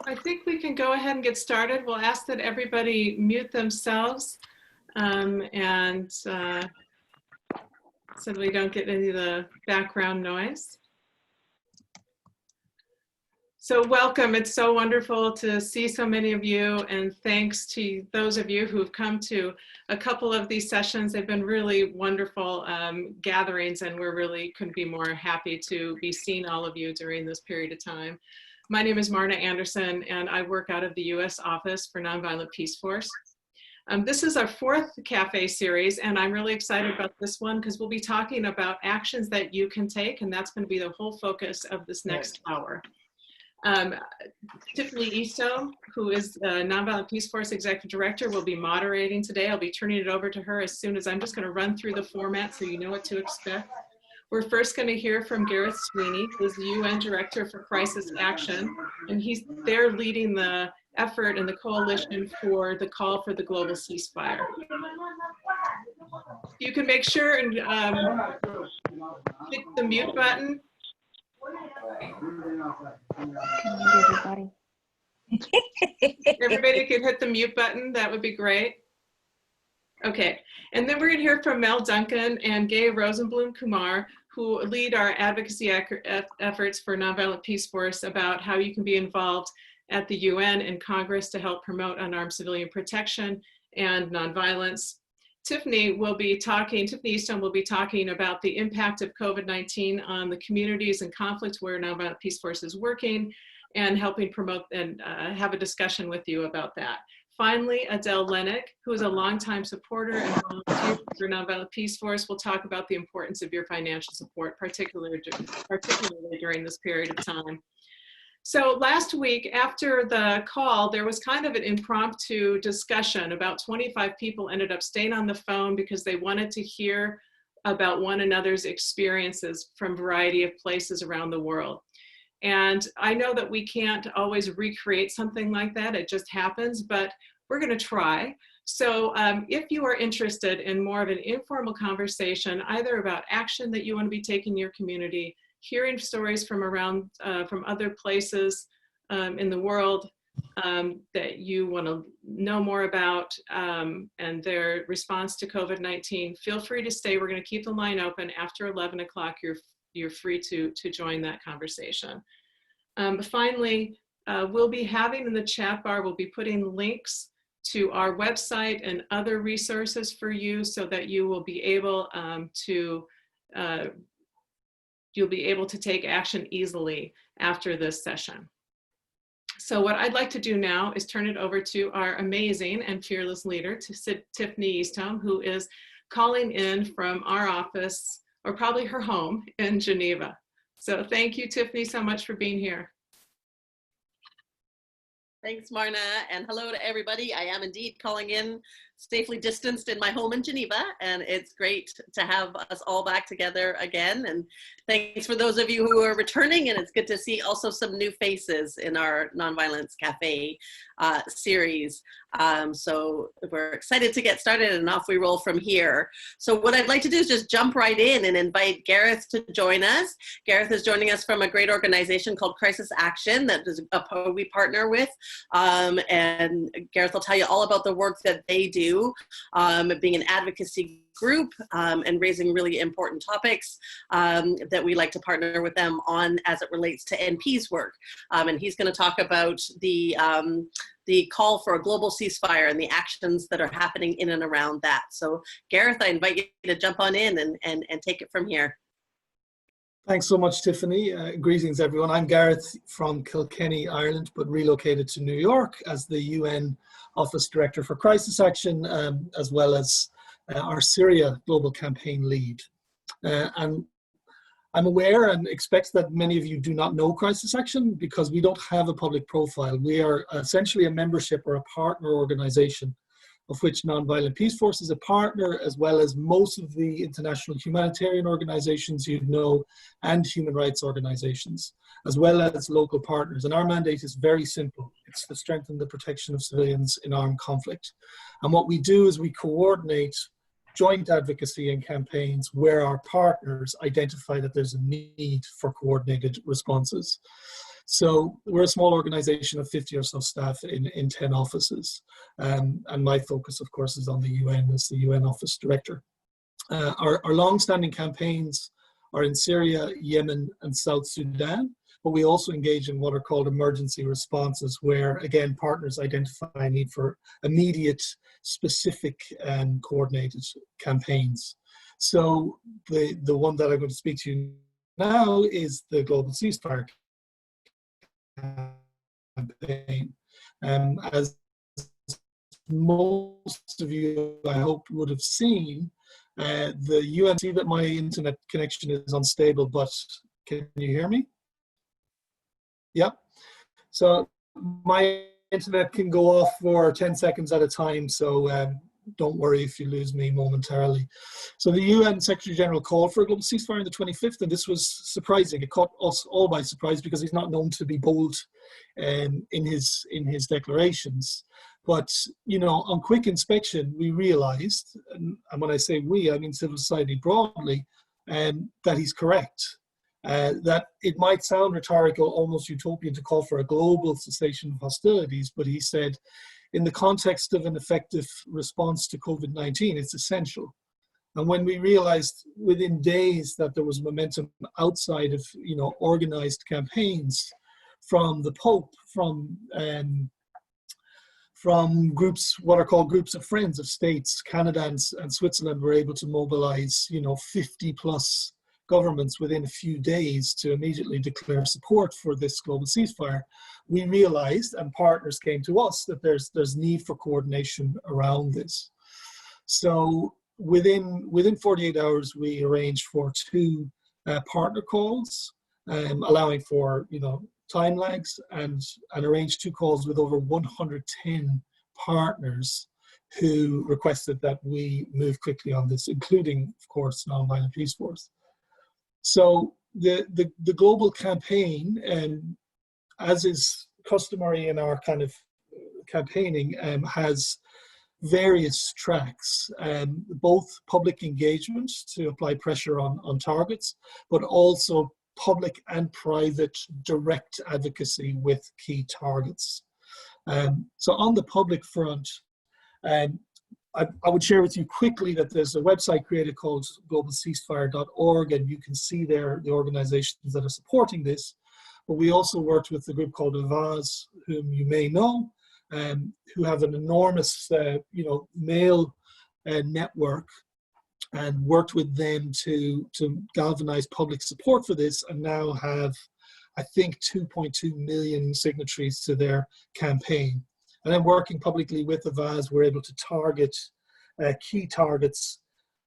I think we can go ahead and get started. We'll ask that everybody mute themselves so that we don't get any of the background noise. So welcome. It's so wonderful to see so many of you, and thanks to those of you who've come to a couple of these sessions. They've been really wonderful gatherings, and we're really couldn't be more happy to be seeing all of you during this period of time. My name is Marna Anderson, and I work out of the U.S. Office for Nonviolent Peace Force. This is our fourth cafe series, and I'm really excited about this one because we'll be talking about actions that you can take, and that's going to be the whole focus of this next hour. Tiffany Eastone, who is Nonviolent Peace Force Executive Director, will be moderating today. I'll be turning it over to her as soon as I'm just going to run through the format so you know what to expect. We're first going to hear from Gareth Sweeney, who's the UN Director for Crisis Action, and they're leading the effort and the coalition for the call for the global ceasefire. You can make sure and hit the mute button. Everybody could hit the mute button, that would be great. Okay, and then we're going to hear from Mel Duncan and Rosenblum-Kumar, who lead our advocacy efforts for Nonviolent Peace Force about how you can be involved at the UN and Congress to help promote unarmed civilian protection and nonviolence. Tiffany Eastone will be talking about the impact of COVID-19 on the communities and conflicts where Nonviolent Peace Force is working and helping promote and have a discussion with you about that. Finally, Adele Lennox, who is a longtime supporter and volunteer for Nonviolent Peace Force, will talk about the importance of your financial support, particularly during this period of time. So last week, after the call, there was kind of an impromptu discussion. About 25 people ended up staying on the phone because they wanted to hear about one another's experiences from a variety of places around the world. And I know that we can't always recreate something like that, it just happens, but we're gonna try. So if you are interested in more of an informal conversation, either about action that you wanna be taking in your community, hearing stories from around, from other places in the world that you wanna know more about and their response to COVID-19, feel free to stay. We're gonna keep the line open. After 11 o'clock, you're free to join that conversation. Finally, we'll be having in the chat bar, we'll be putting links to our website and other resources for you so that you will be able to take action easily after this session. So what I'd like to do now is turn it over to our amazing and fearless leader, Tiffany Eastone, who is calling in from our office, or probably her home in Geneva. So thank you, Tiffany, so much for being here. Thanks, Marna, and hello to everybody. I am indeed calling in safely distanced in my home in Geneva, and it's great to have us all back together again. And thanks for those of you who are returning, and it's good to see also some new faces in our Nonviolence Cafe series. So we're excited to get started, and off we roll from here. So what I'd like to do is just jump right in and invite Gareth to join us. Gareth is joining us from a great organization called Crisis Action that is we partner with. And Gareth will tell you all about the work that they do, being an advocacy group and raising really important topics that we like to partner with them on as it relates to NP's work. And he's going to talk about the call for a global ceasefire and the actions that are happening in and around that. So Gareth, I invite you to jump on in and take it from here. Thanks so much, Tiffany. Greetings, everyone. I'm Gareth from Kilkenny, Ireland, but relocated to New York as the UN Office Director for Crisis Action, as well as our Syria Global Campaign lead. And I'm aware and expect that many of you do not know Crisis Action because we don't have a public profile. We are essentially a membership or a partner organization, of which Nonviolent Peace Force is a partner, as well as most of the international humanitarian organizations you'd know and human rights organizations, as well as local partners. And our mandate is very simple. It's to strengthen the protection of civilians in armed conflict. And what we do is we coordinate joint advocacy and campaigns where our partners identify that there's a need for coordinated responses. So we're a small organization of 50 or so staff in 10 offices. And my focus, of course, is on the UN as the UN Office Director. Our long-standing campaigns are in Syria, Yemen, and South Sudan, but we also engage in what are called emergency responses, where, again, partners identify a need for immediate, specific, and coordinated campaigns. So the one that I'm going to speak to you now is the Global Ceasefire campaign. As most of you, I hope, would have seen, the UN, see that my internet connection is unstable, but can you hear me? Yep. So my internet can go off for 10 seconds at a time, so don't worry if you lose me momentarily. So the UN Secretary General called for a global ceasefire on the 25th, and this was surprising. It caught us all by surprise because he's not known to be bold in his declarations. But, you know, on quick inspection, we realized, and when I say we, I mean civil society broadly, that he's correct. That it might sound rhetorical, almost utopian, to call for a global cessation of hostilities, but he said, in the context of an effective response to COVID-19, it's essential. And when we realized within days that there was momentum outside of, you know, organized campaigns from the Pope, from groups, what are called groups of friends of states, Canada and Switzerland were able to mobilize, you know, 50 plus governments within a few days to immediately declare support for this global ceasefire. We realized, and partners came to us, that there's need for coordination around this. So within 48 hours, we arranged for two partner calls, allowing for, you know, time lags, and arranged two calls with over 110 partners who requested that we move quickly on this, including, of course, Nonviolent Peace Force. So the global campaign, as is customary in our kind of campaigning, has various tracks, both public engagement to apply pressure on targets, but also public and private direct advocacy with key targets. So on the public front, I would share with you quickly that there's a website created called globalceasefire.org, and you can see there the organizations that are supporting this. But we also worked with a group called Avaz, whom you may know, who have an enormous, you know, male network, and worked with them to galvanize public support for this, and now have, I think, 2.2 million signatories to their campaign. And then working publicly with Avaz, we're able to target key targets,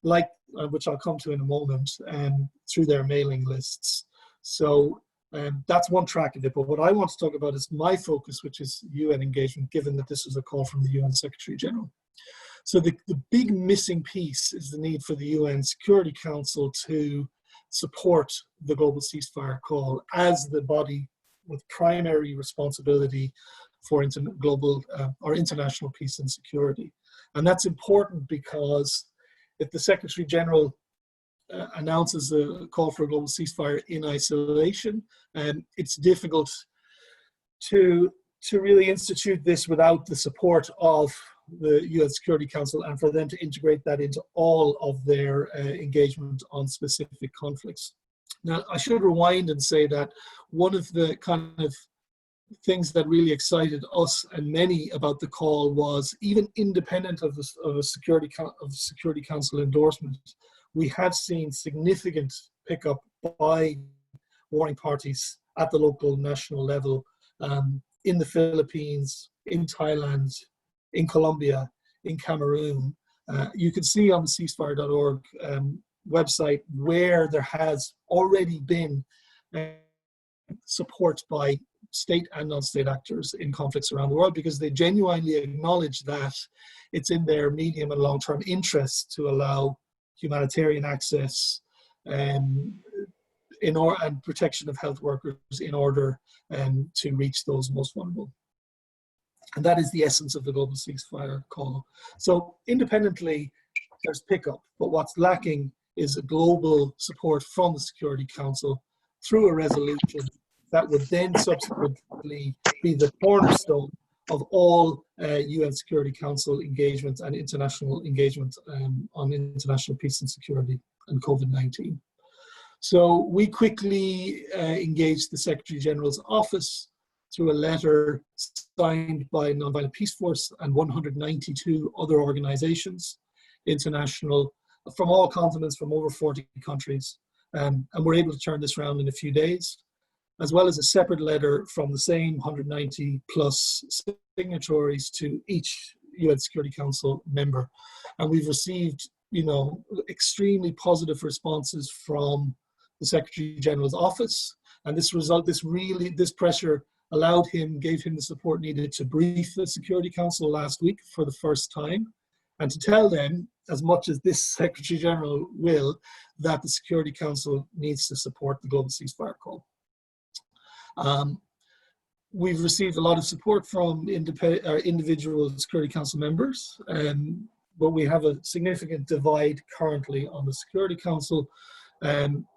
like which I'll come to in a moment, through their mailing lists. So that's one track of it. But what I want to talk about is my focus, which is UN engagement, given that this was a call from the UN Secretary General. So the big missing piece is the need for the UN Security Council to support the global ceasefire call as the body with primary responsibility for global or international peace and security. And that's important because if the Secretary General announces a call for a global ceasefire in isolation, it's difficult to really institute this without the support of the UN Security Council, and for them to integrate that into all of their engagement on specific conflicts. Now, I should rewind and say that one of the kind of things that really excited us and many about the call was, even independent of a Security Council endorsement, we have seen significant pickup by warring parties at the local national level, in the Philippines, in Thailand, in Colombia, in Cameroon. You can see on the ceasefire.org website where there has already been support by state and non-state actors in conflicts around the world, because they genuinely acknowledge that it's in their medium and long-term interest to allow humanitarian access and protection of health workers in order to reach those most vulnerable. And that is the essence of the global ceasefire call. So independently, there's pickup, but what's lacking is a global support from the Security Council through a resolution that would then subsequently be the cornerstone of all UN Security Council engagement and international engagement on international peace and security and COVID-19. So we quickly engaged the Secretary General's office through a letter signed by Nonviolent Peace Force and 192 other organizations, international, from all continents, from over 40 countries. And we're able to turn this around in a few days, as well as a separate letter from the same 190 plus signatories to each UN Security Council member. And we've received, extremely positive responses from the Secretary General's office. And this pressure gave him the support needed to brief the Security Council last week for the first time, and to tell them, as much as this Secretary General will, that the Security Council needs to support the global ceasefire call. We've received a lot of support from individual Security Council members, but we have a significant divide currently on the Security Council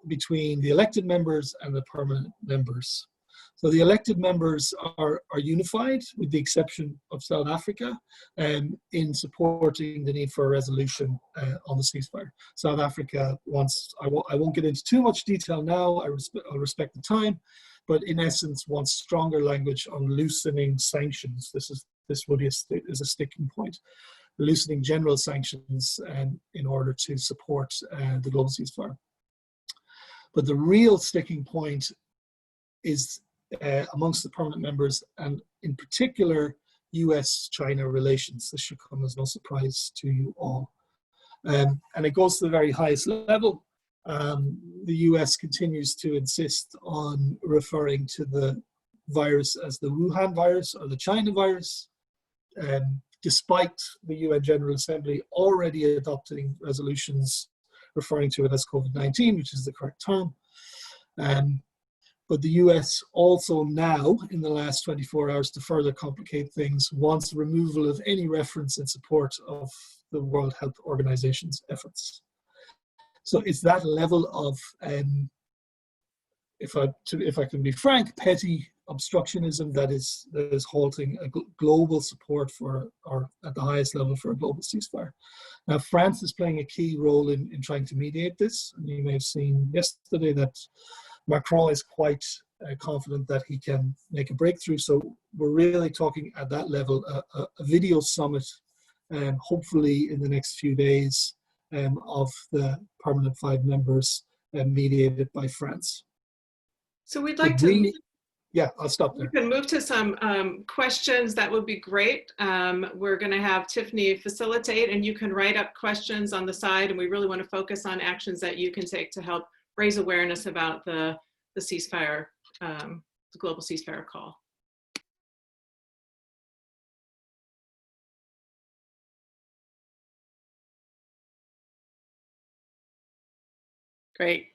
between the elected members and the permanent members. So the elected members are unified, with the exception of South Africa, in supporting the need for a resolution on the ceasefire. South Africa wants, I won't get into too much detail now, I'll respect the time, but in essence wants stronger language on loosening sanctions. This would be is a sticking point. Loosening general sanctions in order to support the global ceasefire. But the real sticking point is amongst the permanent members, and in particular US-China relations. This should come as no surprise to you all. And it goes to the very highest level. The US continues to insist on referring to the virus as the Wuhan virus or the China virus, despite the UN General Assembly already adopting resolutions referring to it as COVID-19, which is the correct term. But the US also now, in the last 24 hours, to further complicate things, wants removal of any reference in support of the World Health Organization's efforts. So it's that level of, if I can be frank, petty obstructionism that is halting a global support for, or at the highest level, for a global ceasefire. Now, France is playing a key role in trying to mediate this. And you may have seen yesterday that Macron is quite confident that he can make a breakthrough. So we're really talking at that level, a video summit, hopefully in the next few days, of the permanent 5 members, mediated by France. So we'd like to... Yeah, I'll stop there. We can move to some questions. That would be great. We're going to have Tiffany facilitate, and you can write up questions on the side, and we really want to focus on actions that you can take to help raise awareness about the ceasefire, the global ceasefire call. Great.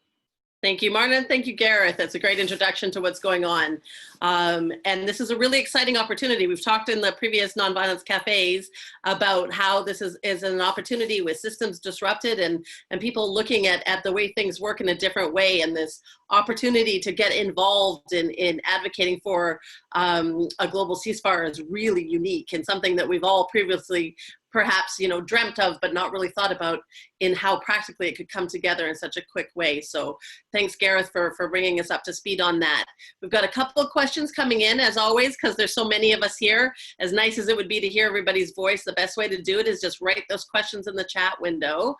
Thank you, Marna. Thank you, Gareth. That's a great introduction to what's going on. And this is a really exciting opportunity. We've talked in the previous Nonviolence Cafes about how this is an opportunity with systems disrupted and people looking at the way things work in a different way, and this opportunity to get involved in advocating for a global ceasefire is really unique and something that we've all previously perhaps, dreamt of, but not really thought about in how practically it could come together in such a quick way. So thanks, Gareth, for bringing us up to speed on that. We've got a couple of questions coming in, as always, because there's so many of us here. As nice as it would be to hear everybody's voice, the best way to do it is just write those questions in the chat window.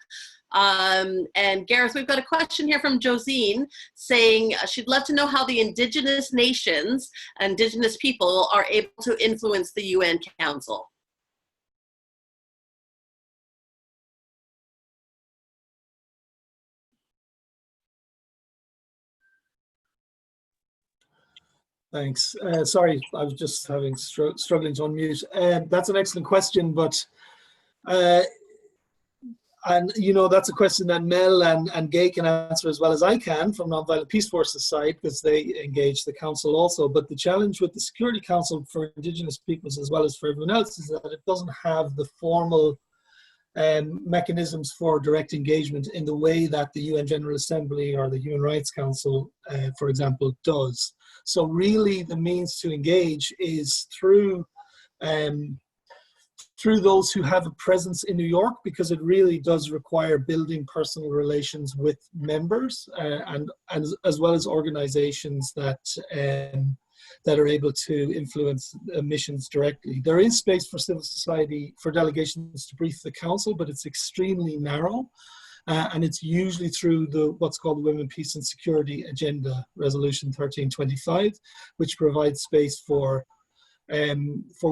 And Gareth, we've got a question here from Josine saying she'd love to know how the indigenous nations, indigenous people, are able to influence the UN Council. Thanks. Sorry, I was just struggling to unmute. That's an excellent question, but that's a question that Mel and Gay can answer as well as I can from Nonviolent Peace Force's side, because they engage the council also. But the challenge with the Security Council for Indigenous peoples as well as for everyone else is that it doesn't have the formal mechanisms for direct engagement in the way that the UN General Assembly or the Human Rights Council, for example, does. So really the means to engage is through those who have a presence in New York, because it really does require building personal relations with members and as well as organizations that that are able to influence missions directly. There is space for civil society, for delegations to brief the council, but it's extremely narrow. And it's usually through what's called the Women, Peace and Security Agenda, Resolution 1325, which provides space for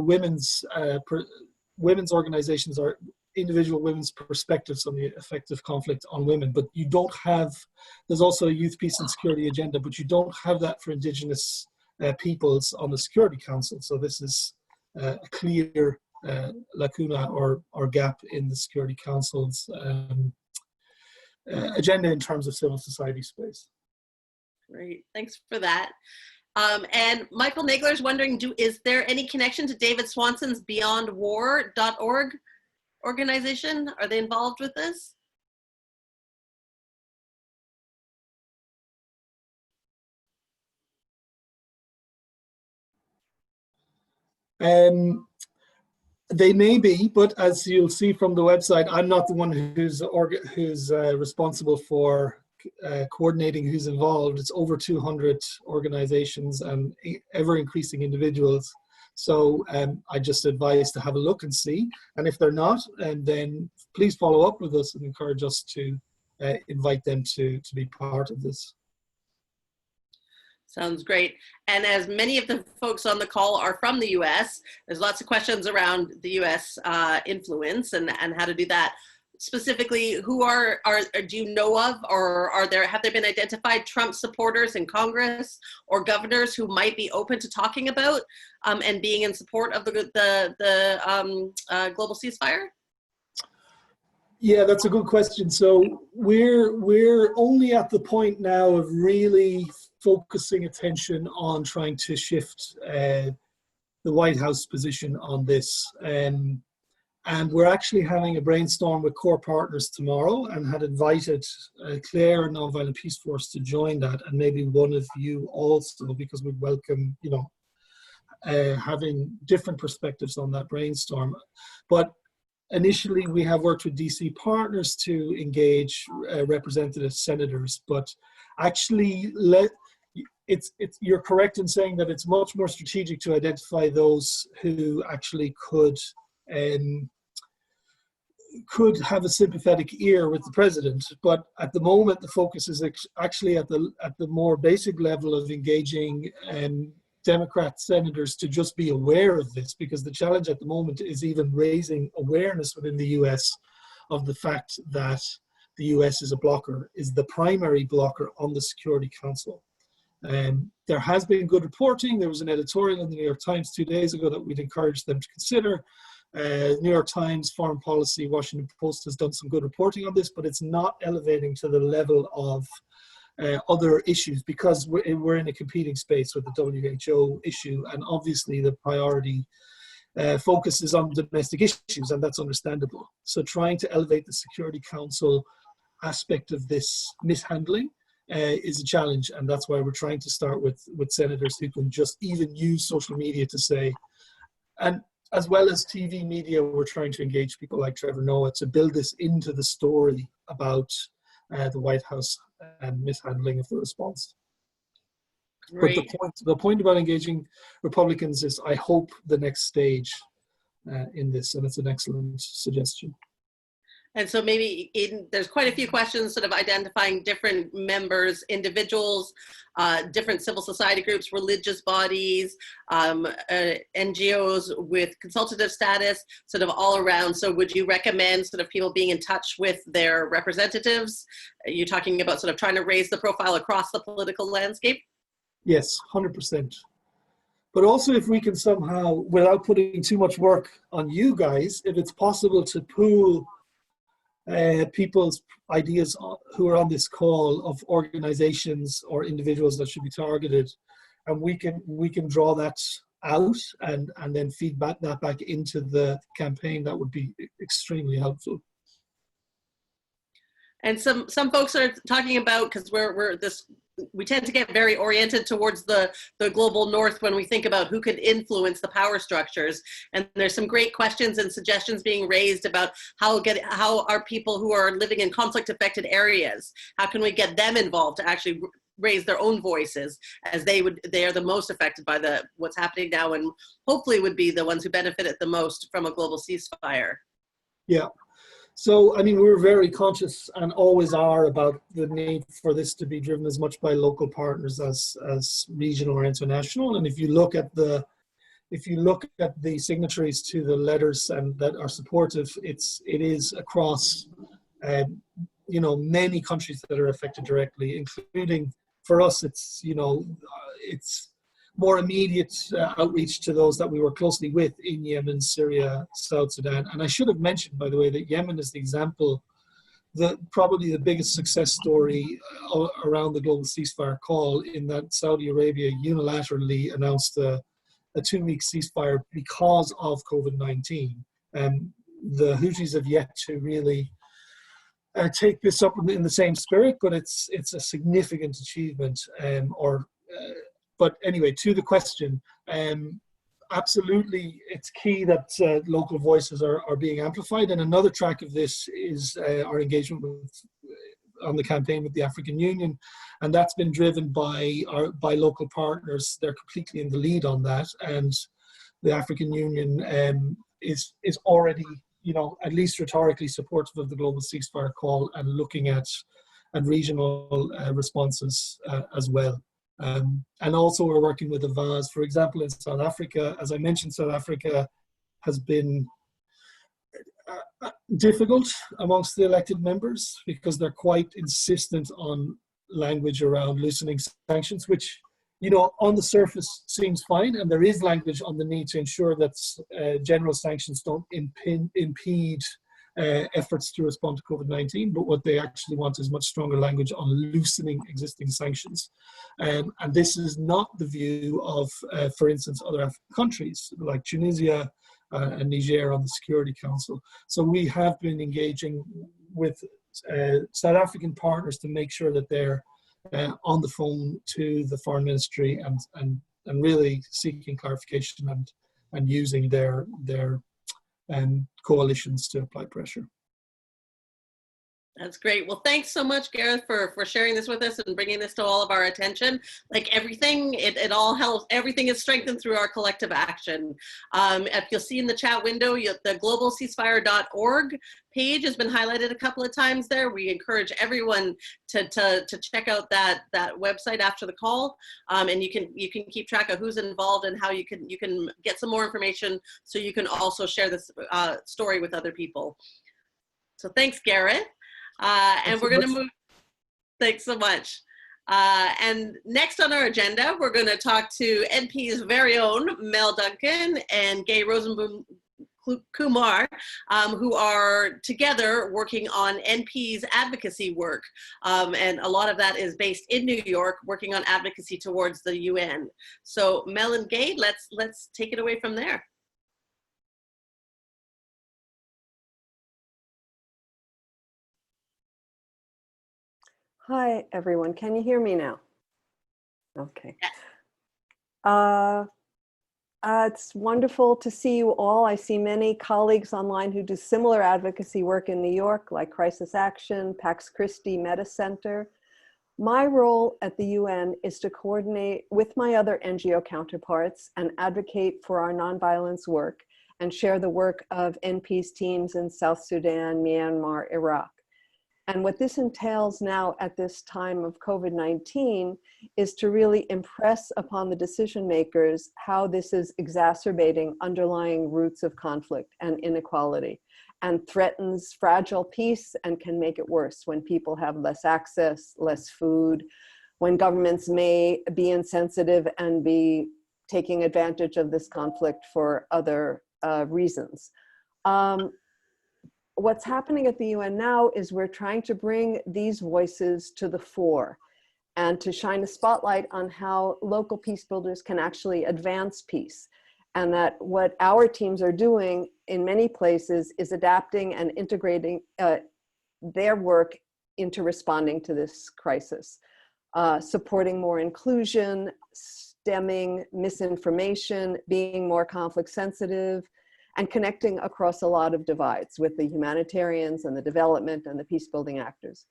women's organizations or individual women's perspectives on the effect of conflict on women. But you don't have, there's also a Youth, Peace and Security Agenda, but you don't have that for Indigenous peoples on the Security Council. So this is a clear lacuna or gap in the Security Council's agenda in terms of civil society space. Great, thanks for that. And Michael Nagler is wondering, is there any connection to David Swanson's BeyondWar.org organization? Are they involved with this? They may be, but as you'll see from the website, I'm not the one who's responsible for coordinating who's involved. It's over 200 organizations and ever increasing individuals. So I just advise to have a look and see. And if they're not, then please follow up with us and encourage us to invite them to be part of this. Sounds great. And as many of the folks on the call are from the US, there's lots of questions around the US influence and how to do that. Specifically, who do you know of, or have there been identified Trump supporters in Congress or governors who might be open to talking about and being in support of the global ceasefire? Yeah, that's a good question. So we're only at the point now of really focusing attention on trying to shift the White House position on this. And we're actually having a brainstorm with core partners tomorrow, and had invited Claire and Nonviolent Peace Force to join that, and maybe one of you also, because we welcome, having different perspectives on that brainstorm. But initially, we have worked with DC partners to engage representative senators, but actually you're correct in saying that it's much more strategic to identify those who actually could have a sympathetic ear with the president. But at the moment, the focus is actually at the more basic level of engaging Democrat senators to just be aware of this, because the challenge at the moment is even raising awareness within the US of the fact that the US is the primary blocker on the Security Council. There has been good reporting. There was an editorial in the New York Times 2 days ago that we'd encourage them to consider. New York Times, Foreign Policy, Washington Post has done some good reporting on this, but it's not elevating to the level of other issues, because we're in a competing space with the WHO issue, and obviously the priority focuses on domestic issues, and that's understandable. So trying to elevate the Security Council aspect of this mishandling is a challenge, and that's why we're trying to start with senators who can just even use social media to say, and as well as TV media, we're trying to engage people like Trevor Noah to build this into the story about the White House and mishandling of the response. Great. But the point about engaging Republicans is, I hope, the next stage in this, and it's an excellent suggestion. And so maybe there's quite a few questions sort of identifying different members, individuals, different civil society groups, religious bodies, NGOs with consultative status, sort of all around. So would you recommend sort of people being in touch with their representatives? Are you talking about sort of trying to raise the profile across the political landscape? Yes, 100%. But also, if we can somehow, without putting too much work on you guys, if it's possible to pool people's ideas who are on this call of organizations or individuals that should be targeted, and we can draw that out and then feedback that back into the campaign, that would be extremely helpful. And some folks are talking about, because we tend to get very oriented towards the global north when we think about who could influence the power structures. And there's some great questions and suggestions being raised about how are people who are living in conflict affected areas, how can we get them involved to actually raise their own voices, as they are the most affected by what's happening now, and hopefully would be the ones who benefited the most from a global ceasefire. Yeah. So, I mean, we're very conscious and always are about the need for this to be driven as much by local partners as regional or international. And if you look at the signatories to the letters and that are supportive, it is across, many countries that are affected directly, including, for us, it's more immediate outreach to those that we work closely with in Yemen, Syria, South Sudan. And I should have mentioned, by the way, that Yemen is the example, probably the biggest success story around the global ceasefire call, in that Saudi Arabia unilaterally announced a 2-week ceasefire because of COVID-19. The Houthis have yet to really take this up in the same spirit, but it's a significant achievement. But anyway, to the question, absolutely, it's key that local voices are being amplified. And another track of this is our engagement on the campaign with the African Union, and that's been driven by local partners. They're completely in the lead on that, and the African Union is already, at least rhetorically supportive of the global ceasefire call, and looking at regional responses as well. And also we're working with Avaz, for example, in South Africa. As I mentioned, South Africa has been difficult amongst the elected members because they're quite insistent on language around loosening sanctions, which, on the surface seems fine. And there is language on the need to ensure that general sanctions don't impede efforts to respond to COVID-19, but what they actually want is much stronger language on loosening existing sanctions. And this is not the view of, for instance, other African countries like Tunisia and Niger on the Security Council. So we have been engaging with South African partners to make sure that they're on the phone to the Foreign Ministry and really seeking clarification and using their coalitions to apply pressure. That's great. Well, thanks so much, Gareth, for sharing this with us and bringing this to all of our attention. Like everything, it all helps. Everything is strengthened through our collective action. If you'll see in the chat window, the globalceasefire.org page has been highlighted a couple of times there. We encourage everyone to check out that website after the call, and you can keep track of who's involved and how you can get some more information, so you can also share this story with other people. So thanks, Gareth. And we're going to move. Thanks so much. And next on our agenda, we're going to talk to NP's very own Mel Duncan and Gay Rosenblum-Kumar, who are together working on NP's advocacy work. And a lot of that is based in New York, working on advocacy towards the UN. So Mel and Gay, let's take it away from there. Hi, everyone. Can you hear me now? Okay. It's wonderful to see you all. I see many colleagues online who do similar advocacy work in New York, like Crisis Action, Pax Christi Meta Center. My role at the UN is to coordinate with my other NGO counterparts and advocate for our nonviolence work and share the work of NP's teams in South Sudan, Myanmar, Iraq. And what this entails now at this time of COVID-19 is to really impress upon the decision makers how this is exacerbating underlying roots of conflict and inequality, and threatens fragile peace and can make it worse when people have less access, less food, when governments may be insensitive and be taking advantage of this conflict for other reasons. What's happening at the UN now is we're trying to bring these voices to the fore and to shine a spotlight on how local peace builders can actually advance peace. And that what our teams are doing in many places is adapting and integrating their work into responding to this crisis. Supporting more inclusion, stemming misinformation, being more conflict sensitive, and connecting across a lot of divides with the humanitarians and the development and the peace building actors.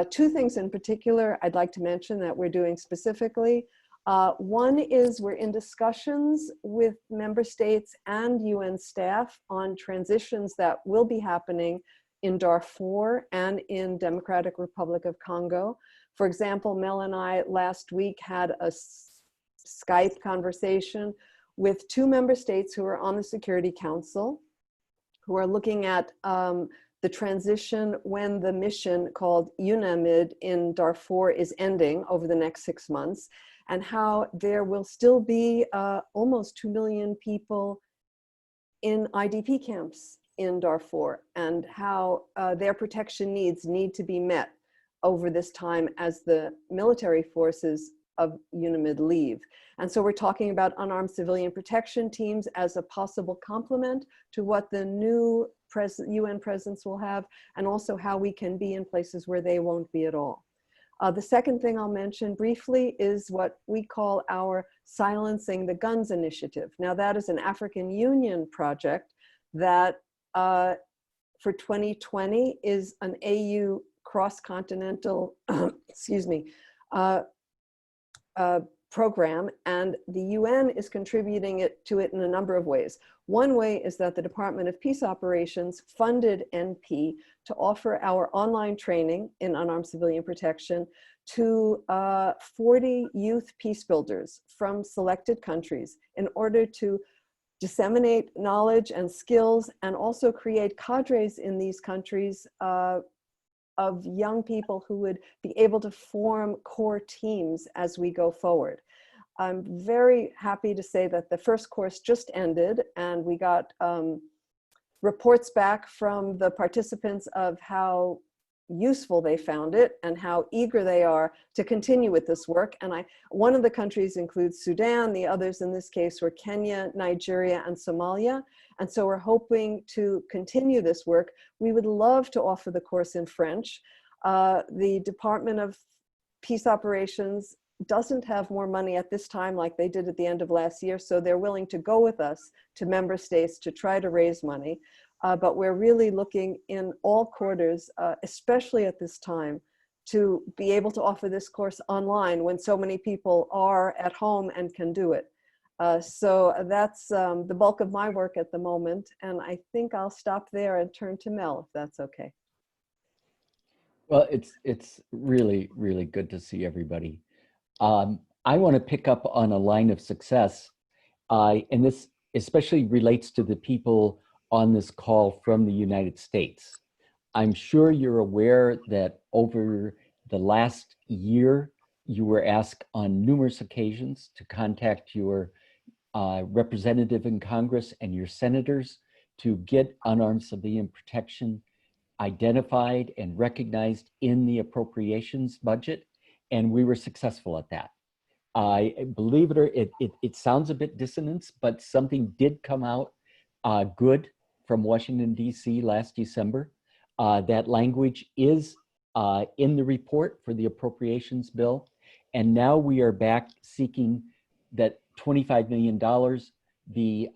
Two things in particular I'd like to mention that we're doing specifically. One is we're in discussions with member states and UN staff on transitions that will be happening in Darfur and in Democratic Republic of Congo. For example, Mel and I last week had a Skype conversation with 2 member states who are on the Security Council, who are looking at the transition when the mission called UNAMID in Darfur is ending over the next 6 months, and how there will still be almost 2 million people in IDP camps in Darfur, and how their protection needs need to be met over this time as the military forces of UNAMID leave. And so we're talking about unarmed civilian protection teams as a possible complement to what the new UN presence will have, and also how we can be in places where they won't be at all. The second thing I'll mention briefly is what we call our Silencing the Guns initiative. Now that is an African Union project that for 2020 is an AU cross-continental, excuse me, program, and the UN is contributing to it in a number of ways. One way is that the Department of Peace Operations funded NP to offer our online training in unarmed civilian protection to 40 youth peace builders from selected countries in order to disseminate knowledge and skills, and also create cadres in these countries of young people who would be able to form core teams as we go forward. I'm very happy to say that the first course just ended, and we got reports back from the participants of how useful they found it and how eager they are to continue with this work. And one of the countries includes Sudan, the others in this case were Kenya, Nigeria, and Somalia. And so we're hoping to continue this work. We would love to offer the course in French. The Department of Peace Operations doesn't have more money at this time like they did at the end of last year, so they're willing to go with us to member states to try to raise money. But we're really looking in all quarters, especially at this time, to be able to offer this course online when so many people are at home and can do it. So that's the bulk of my work at the moment, and I think I'll stop there and turn to Mel, if that's okay. Well, it's really, really good to see everybody. I want to pick up on a line of success, and this especially relates to the people on this call from the United States. I'm sure you're aware that over the last year, you were asked on numerous occasions to contact your representative in Congress and your senators to get unarmed civilian protection identified and recognized in the appropriations budget, and we were successful at that. I believe it or it sounds a bit dissonant, but something did come out good from Washington, D.C. last December. That language is in the report for the appropriations bill, and now we are back seeking that $25 million be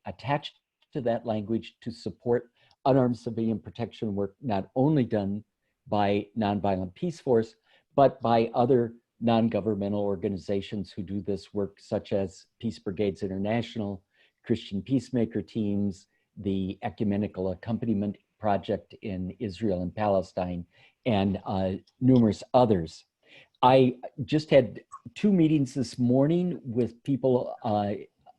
attached to that language to support unarmed civilian protection work, not only done by Nonviolent Peace Force, but by other non-governmental organizations who do this work, such as Peace Brigades International, Christian Peacemaker Teams, the Ecumenical Accompaniment Project in Israel and Palestine, and numerous others. I just had 2 meetings this morning with people,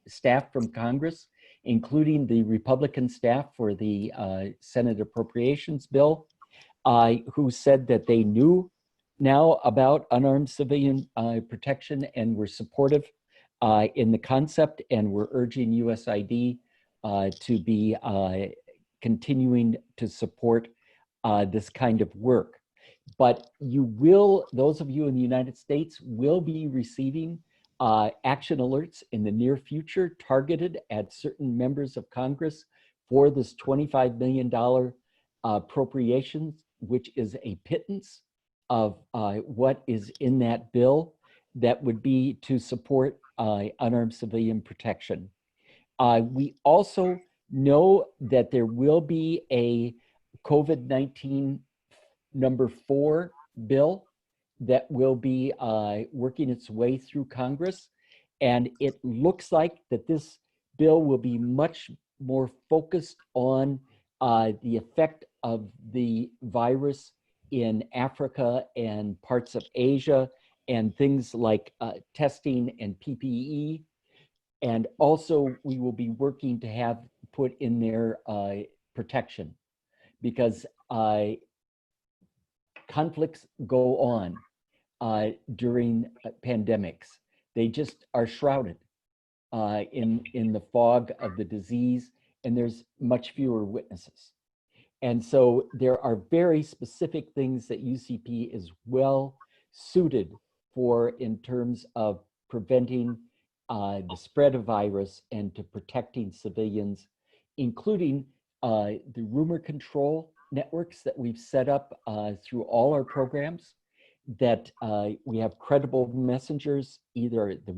staff from Congress, including the Republican staff for the Senate Appropriations Bill, who said that they knew now about unarmed civilian protection and were supportive in the concept, and were urging USAID to be continuing to support this kind of work. But you will, those of you in the United States will be receiving action alerts in the near future targeted at certain members of Congress for this $25 million appropriations which is a pittance of what is in that bill that would be to support unarmed civilian protection. We also know that there will be a COVID-19 number 4 bill that will be working its way through Congress. And it looks like that this bill will be much more focused on the effect of the virus in Africa and parts of Asia, and things like testing and PPE. And also we will be working to have put in there protection, because conflicts go on during pandemics. They just are shrouded in the fog of the disease, and there's much fewer witnesses. And so there are very specific things that UCP is well suited for in terms of preventing the spread of virus and to protecting civilians, including the rumor control networks that we've set up through all our programs, that we have credible messengers, either the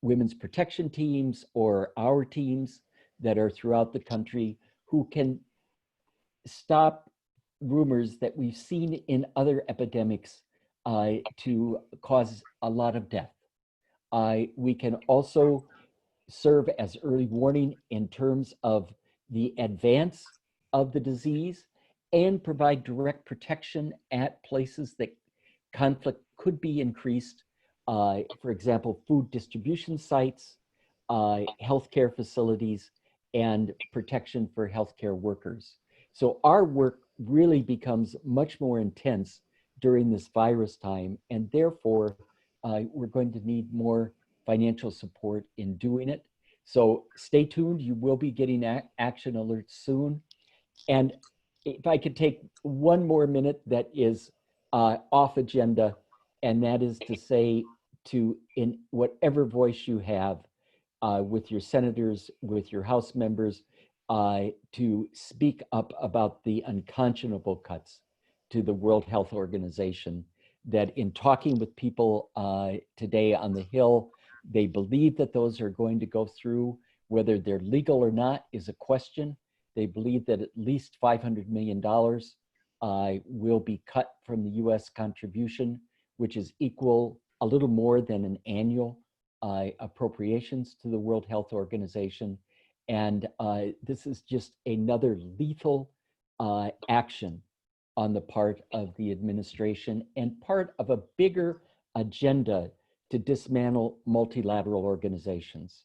women's protection teams or our teams that are throughout the country, who can stop rumors that we've seen in other epidemics to cause a lot of death. We can also serve as early warning in terms of the advance of the disease, and provide direct protection at places that conflict could be increased. For example, food distribution sites, healthcare facilities, and protection for healthcare workers. So our work really becomes much more intense during this virus time, and therefore we're going to need more financial support in doing it. So stay tuned, you will be getting action alerts soon. And if I could take one more minute that is off agenda, and that is to say, to, in whatever voice you have, with your senators, with your House members, to speak up about the unconscionable cuts to the World Health Organization, that in talking with people today on the Hill, they believe that those are going to go through. Whether they're legal or not is a question. They believe that at least $500 million will be cut from the US contribution, which is equal, a little more than an annual appropriations to the World Health Organization. And this is just another lethal action on the part of the administration, and part of a bigger agenda to dismantle multilateral organizations,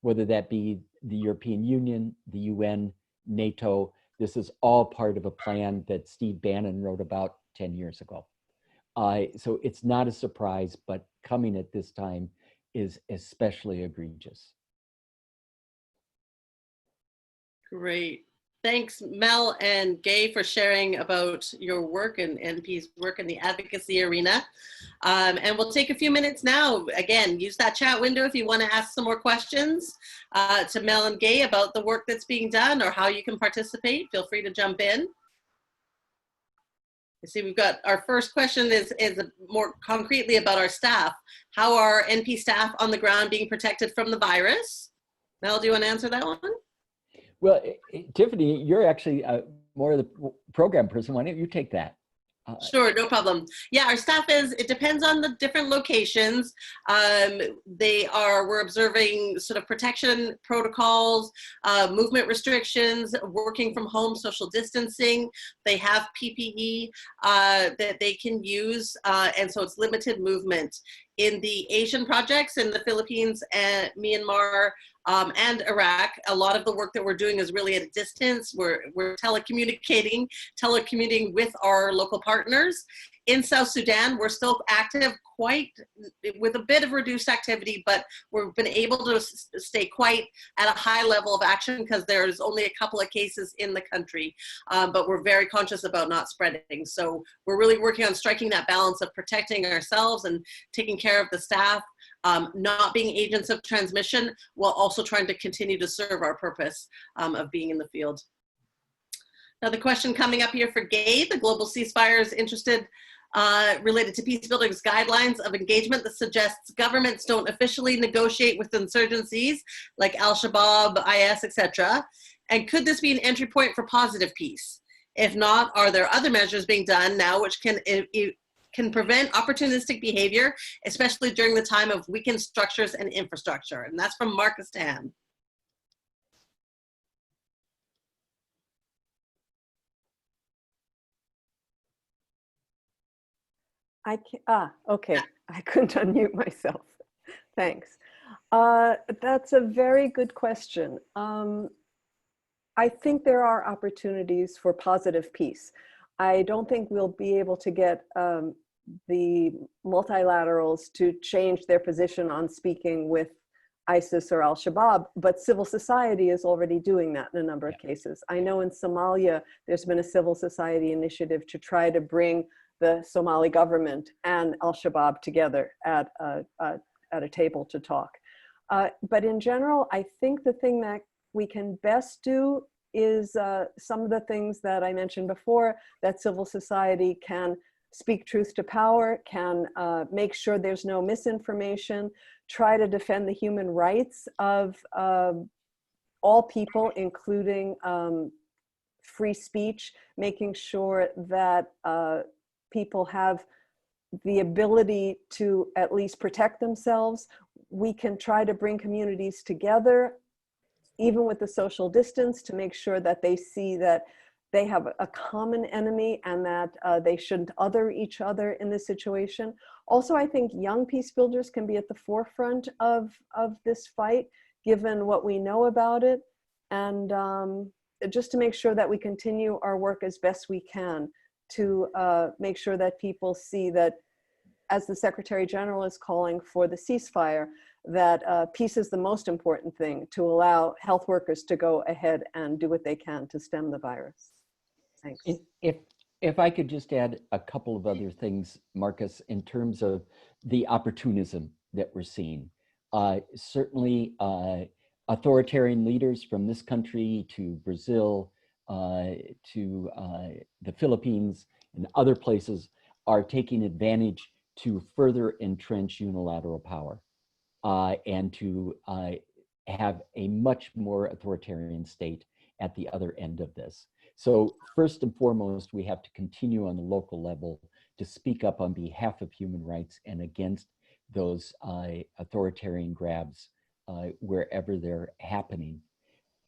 whether that be the European Union, the UN, NATO. This is all part of a plan that Steve Bannon wrote about 10 years ago. So it's not a surprise, but coming at this time is especially egregious. Great. Thanks, Mel and Gay, for sharing about your work and NP's work in the advocacy arena. And we'll take a few minutes now. Again, use that chat window if you want to ask some more questions to Mel and Gay about the work that's being done or how you can participate. Feel free to jump in. I see we've got our first question is more concretely about our staff. How are NP staff on the ground being protected from the virus? Mel, do you want to answer that one? Well, Tiffany, you're actually more of the program person. Why don't you take that? Sure, no problem. Yeah, our staff it depends on the different locations. We're observing sort of protection protocols, movement restrictions, working from home, social distancing. They have PPE that they can use, and so it's limited movement. In the Asian projects in the Philippines and Myanmar, and Iraq, a lot of the work that we're doing is really at a distance. We're telecommuting with our local partners. In South Sudan, we're still active, with a bit of reduced activity, but we've been able to stay quite at a high level of action because there's only a couple of cases in the country, but we're very conscious about not spreading. So we're really working on striking that balance of protecting ourselves and taking care of the staff, not being agents of transmission, while also trying to continue to serve our purpose of being in the field. Now the question coming up here for Gabe, the global ceasefire is interested related to peace building's guidelines of engagement that suggests governments don't officially negotiate with insurgencies like Al-Shabaab, IS, etc. And could this be an entry point for positive peace? If not, are there other measures being done now which can prevent opportunistic behavior, especially during the time of weakened structures and infrastructure? And that's from Marcus Tan. Okay, I couldn't unmute myself. Thanks. That's a very good question. I think there are opportunities for positive peace. I don't think we'll be able to get the multilaterals to change their position on speaking with ISIS or Al-Shabaab, but civil society is already doing that in a number of cases. I know in Somalia, there's been a civil society initiative to try to bring the Somali government and Al-Shabaab together at a table to talk. But in general, I think the thing that we can best do is some of the things that I mentioned before, that civil society can speak truth to power, can make sure there's no misinformation, try to defend the human rights of all people, including free speech, making sure that people have the ability to at least protect themselves. We can try to bring communities together, even with the social distance, to make sure that they see that they have a common enemy and that they shouldn't other each other in this situation. Also, I think young peace builders can be at the forefront of this fight, given what we know about it, and just to make sure that we continue our work as best we can to make sure that people see that, as the Secretary General is calling for the ceasefire, that peace is the most important thing, to allow health workers to go ahead and do what they can to stem the virus. Thanks. If I could just add a couple of other things, Marcus, in terms of the opportunism that we're seeing. Certainly authoritarian leaders from this country to Brazil, to the Philippines and other places are taking advantage to further entrench unilateral power and to have a much more authoritarian state at the other end of this. So first and foremost, we have to continue on the local level to speak up on behalf of human rights and against those authoritarian grabs wherever they're happening.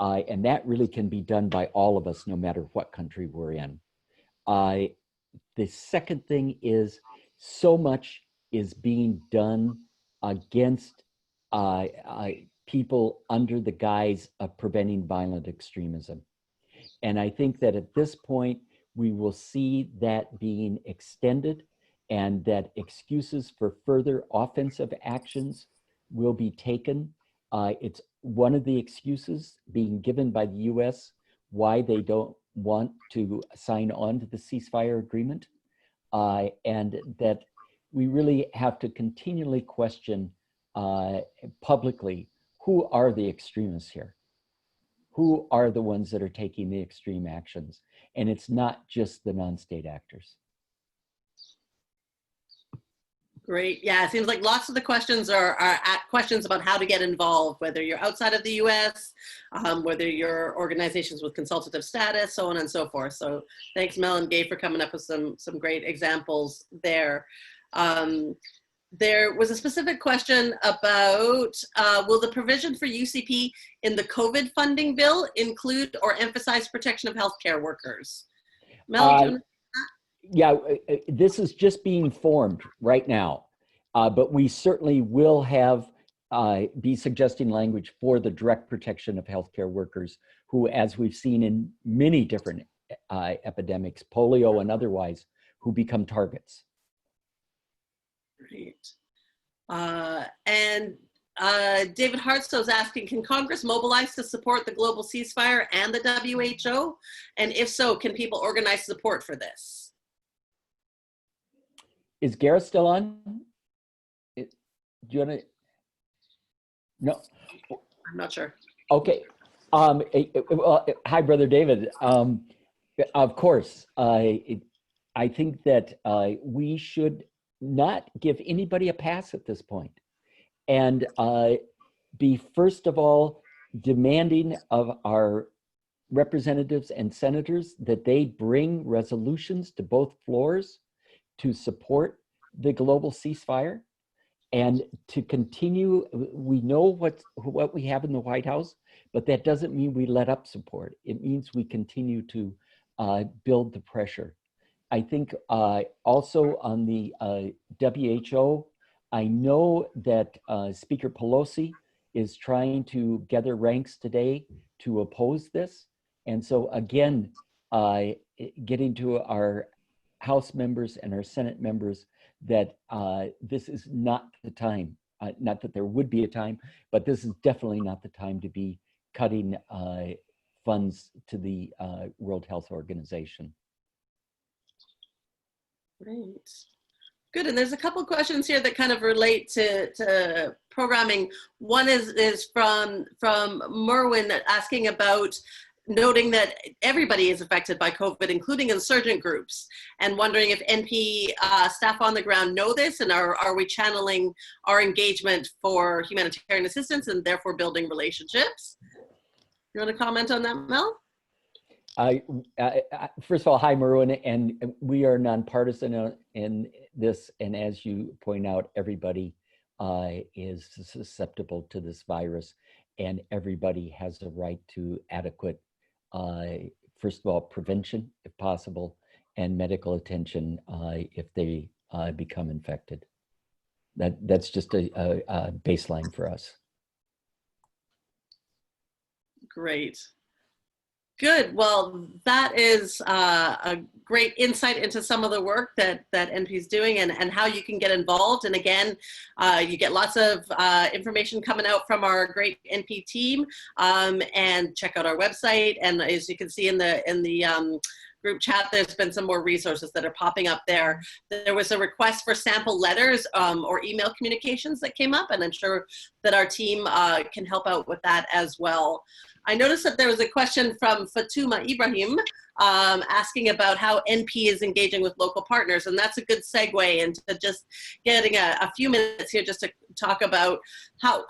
And that really can be done by all of us, no matter what country we're in. The second thing is, so much is being done against people under the guise of preventing violent extremism. And I think that at this point, we will see that being extended and that excuses for further offensive actions will be taken. It's one of the excuses being given by the US why they don't want to sign on to the ceasefire agreement. And that we really have to continually question publicly, who are the extremists here? Who are the ones that are taking the extreme actions? And it's not just the non-state actors. Great. Yeah, it seems like lots of the questions are questions about how to get involved, whether you're outside of the US, whether you're organizations with consultative status, so on and so forth. So thanks, Mel and Gabe, for coming up with some great examples there. There was a specific question about, will the provision for UCP in the COVID funding bill include or emphasize protection of healthcare workers? Mel, do you yeah, this is just being formed right now, but we certainly will have be suggesting language for the direct protection of healthcare workers who, as we've seen in many different epidemics, polio and otherwise, who become targets. Great. And David Hartstow is asking, can Congress mobilize to support the global ceasefire and the WHO? And if so, can people organize support for this? Is Gareth still on? Do you want to? No. I'm not sure. Okay. Well, hi, Brother David. Of course, I think that we should not give anybody a pass at this point, and be first of all demanding of our representatives and senators that they bring resolutions to both floors to support the global ceasefire and to continue. We know what we have in the White House, but that doesn't mean we let up support. It means we continue to build the pressure. I think also on the WHO, I know that Speaker Pelosi is trying to gather ranks today to oppose this. And so again, getting to our House members and our Senate members that this is not the time, not that there would be a time, but this is definitely not the time to be cutting funds to the World Health Organization. Great. Good, and there's a couple questions here that kind of relate to programming. One is from Merwin asking about noting that everybody is affected by COVID, including insurgent groups, and wondering if NP staff on the ground know this, and are we channeling our engagement for humanitarian assistance and therefore building relationships? You want to comment on that, Mel? First of all, hi, Merwin, and we are nonpartisan in this, and as you point out, everybody is susceptible to this virus, and everybody has a right to adequate, first of all, prevention if possible, and medical attention if they become infected. That's just a baseline for us. Great. Good. Well, that is a great insight into some of the work that NP is doing and how you can get involved. And again, you get lots of information coming out from our great NP team, and check out our website. And as you can see in the group chat, there's been some more resources that are popping up there. There was a request for sample letters or email communications that came up, and I'm sure that our team can help out with that as well. I noticed that there was a question from Fatuma Ibrahim asking about how NP is engaging with local partners, and that's a good segue into just getting a few minutes here just to talk about how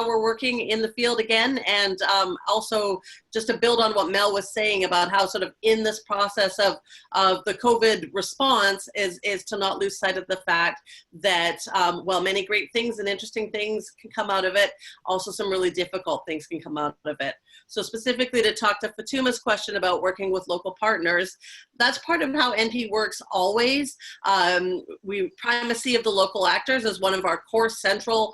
we're working in the field again, and also just to build on what Mel was saying about how sort of in this process of the COVID response is to not lose sight of the fact that while many great things and interesting things can come out of it, also some really difficult things can come out of it. So specifically to talk to Fatuma's question about working with local partners, that's part of how NP works always. Primacy of the local actors is one of our core central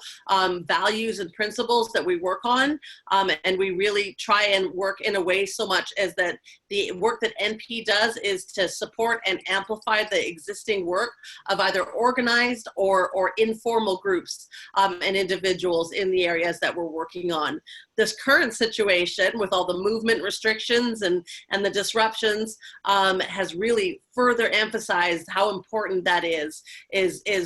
values and principles that we work on. And we really try and work in a way so much as that the work that NP does is to support and amplify the existing work of either organized or informal groups and individuals in the areas that we're working on. This current situation with all the movement restrictions and the disruptions has really further emphasized how important that is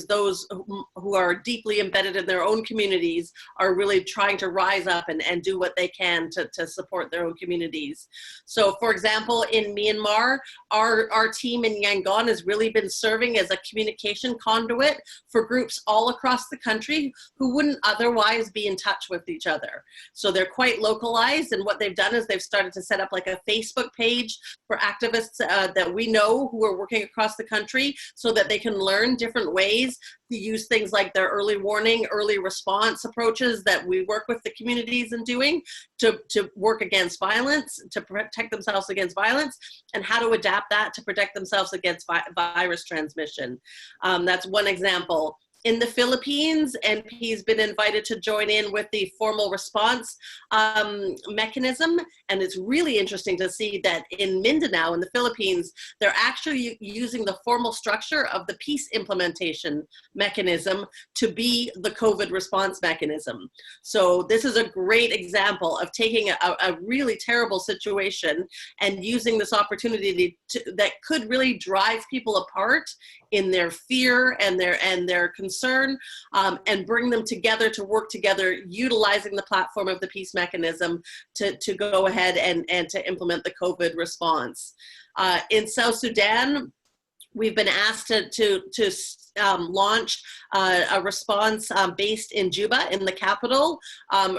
those who are deeply embedded in their own communities are really trying to rise up and do what they can to support their own communities. So for example, in Myanmar, our team in Yangon has really been serving as a communication conduit for groups all across the country who wouldn't otherwise be in touch with each other. So they're quite localized, and what they've done is they've started to set up like a Facebook page for activists that we know who are working across the country so that they can learn different ways to use things like their early warning, early response approaches that we work with the communities in doing to work against violence, to protect themselves against violence, and how to adapt that to protect themselves against virus transmission. That's one example. In the Philippines, NP's been invited to join in with the formal response mechanism. And it's really interesting to see that in Mindanao, in the Philippines, they're actually using the formal structure of the peace implementation mechanism to be the COVID response mechanism. So this is a great example of taking a really terrible situation and using this opportunity that could really drive people apart in their fear and their concern, and bring them together to work together, utilizing the platform of the peace mechanism to go ahead and to implement the COVID response. In South Sudan, we've been asked to launch a response based in Juba, in the capital,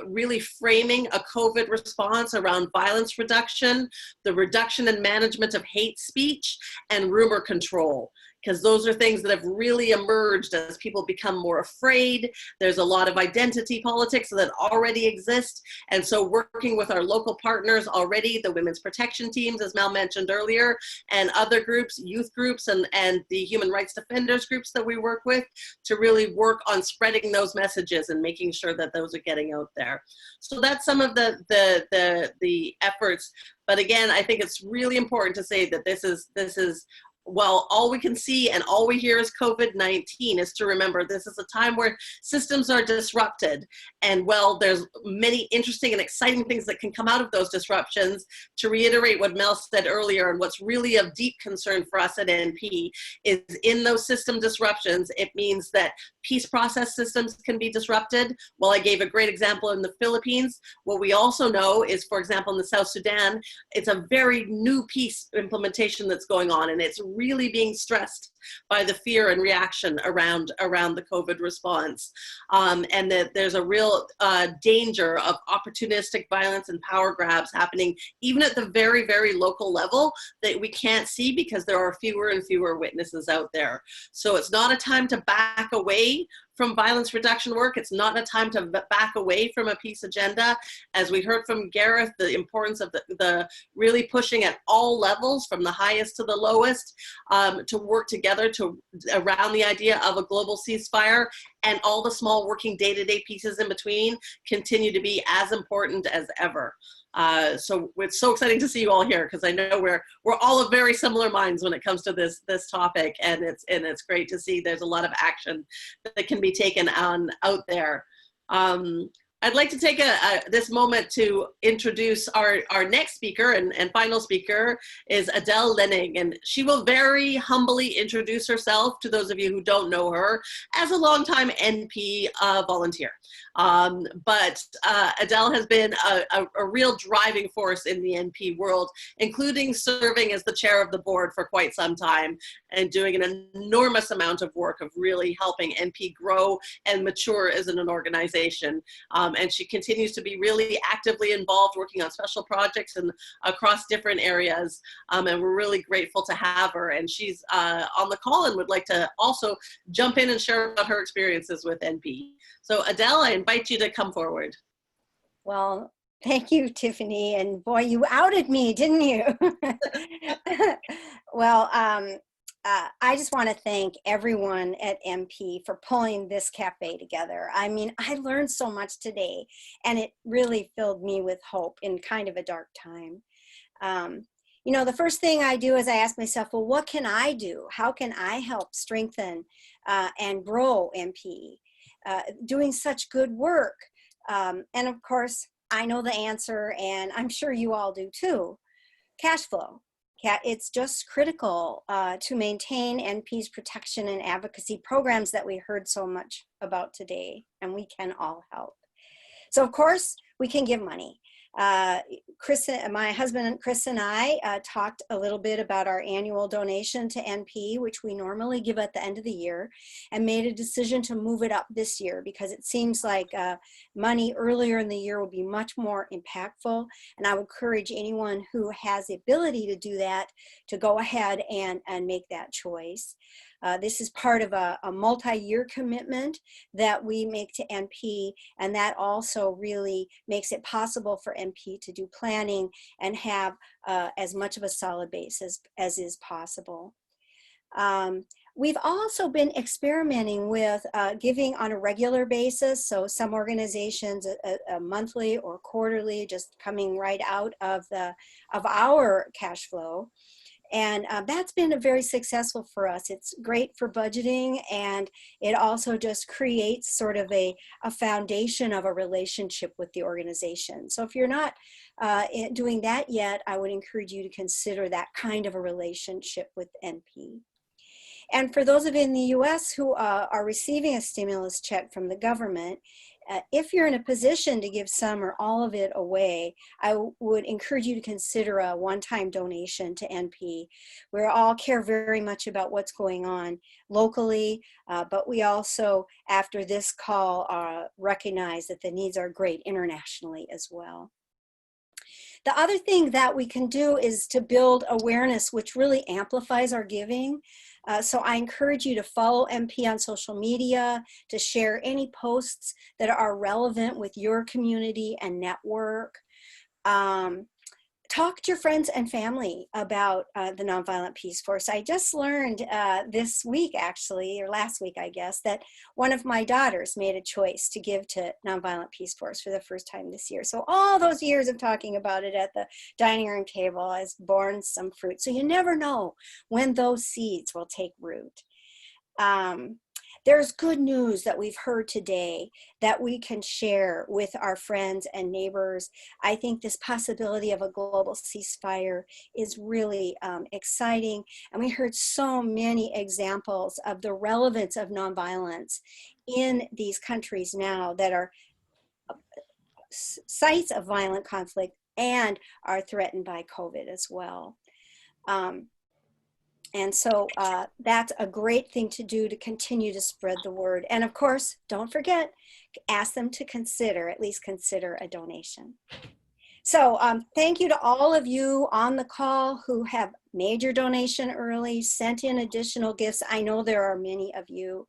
really framing a COVID response around violence reduction, the reduction and management of hate speech, and rumor control. Because those are things that have really emerged as people become more afraid. There's a lot of identity politics that already exist. And so working with our local partners already, the women's protection teams, as Mel mentioned earlier, and other groups, youth groups, and the human rights defenders groups that we work with, to really work on spreading those messages and making sure that those are getting out there. So that's some of the efforts. But again, I think it's really important to say that this is well, all we can see and all we hear is COVID-19, is to remember this is a time where systems are disrupted. And while there's many interesting and exciting things that can come out of those disruptions, to reiterate what Mel said earlier, and what's really of deep concern for us at NP, is in those system disruptions, it means that peace process systems can be disrupted. Well, I gave a great example in the Philippines. What we also know is, for example, in the South Sudan, it's a very new peace implementation that's going on, and it's really being stressed by the fear and reaction around the COVID response. And that there's a real danger of opportunistic violence and power grabs happening even at the very, very local level that we can't see because there are fewer and fewer witnesses out there. So it's not a time to back away from violence reduction work. It's not a time to back away from a peace agenda. As we heard from Gareth, the importance of the really pushing at all levels, from the highest to the lowest, to work together around the idea of a global ceasefire, and all the small working day-to-day pieces in between continue to be as important as ever. So it's so exciting to see you all here, because I know we're all of very similar minds when it comes to this topic, and it's great to see there's a lot of action that can be taken on out there. I'd like to take this moment to introduce our next speaker, and final speaker is Adele Lenning, and she will very humbly introduce herself to those of you who don't know her as a longtime NP volunteer. But Adele has been a real driving force in the NP world, including serving as the chair of the board for quite some time and doing an enormous amount of work of really helping NP grow and mature as an organization. And she continues to be really actively involved, working on special projects and across different areas. And we're really grateful to have her. And she's on the call and would like to also jump in and share about her experiences with NP. So Adele, I invite you to come forward. Well, thank you, Tiffany. And boy, you outed me, didn't you? Well, I just want to thank everyone at MP for pulling this cafe together. I mean, I learned so much today, and it really filled me with hope in kind of a dark time. You know, the first thing I do is I ask myself, well, what can I do? How can I help strengthen and grow MP? Doing such good work. And of course, I know the answer, and I'm sure you all do too. Cash flow. It's just critical to maintain NP's protection and advocacy programs that we heard so much about today, and we can all help. So of course, we can give money. Chris, my husband Chris, and I talked a little bit about our annual donation to NP, which we normally give at the end of the year, and made a decision to move it up this year because it seems like money earlier in the year will be much more impactful. And I would encourage anyone who has the ability to do that to go ahead and make that choice. This is part of a multi-year commitment that we make to NP, and that also really makes it possible for NP to do planning and have as much of a solid base as is possible. We've also been experimenting with giving on a regular basis. So some organizations monthly or quarterly, just coming right out of our cash flow. And that's been very successful for us. It's great for budgeting, and it also just creates sort of a foundation of a relationship with the organization. So if you're not doing that yet, I would encourage you to consider that kind of a relationship with NP. And for those of you in the US who are receiving a stimulus check from the government, if you're in a position to give some or all of it away, I would encourage you to consider a one-time donation to NP. We all care very much about what's going on locally, but we also, after this call, recognize that the needs are great internationally as well. The other thing that we can do is to build awareness, which really amplifies our giving. So I encourage you to follow MP on social media, to share any posts that are relevant with your community and network. Talk to your friends and family about the Nonviolent Peace Force. I just learned this week, actually, or last week, I guess, that one of my daughters made a choice to give to Nonviolent Peace Force for the first time this year. So all those years of talking about it at the dining room table has borne some fruit. So you never know when those seeds will take root. There's good news that we've heard today that we can share with our friends and neighbors. I think this possibility of a global ceasefire is really exciting. And we heard so many examples of the relevance of nonviolence in these countries now that are sites of violent conflict and are threatened by COVID as well. And so that's a great thing to do to continue to spread the word. And of course, don't forget, ask them to consider, at least consider a donation. So thank you to all of you on the call who have made your donation early, sent in additional gifts. I know there are many of you.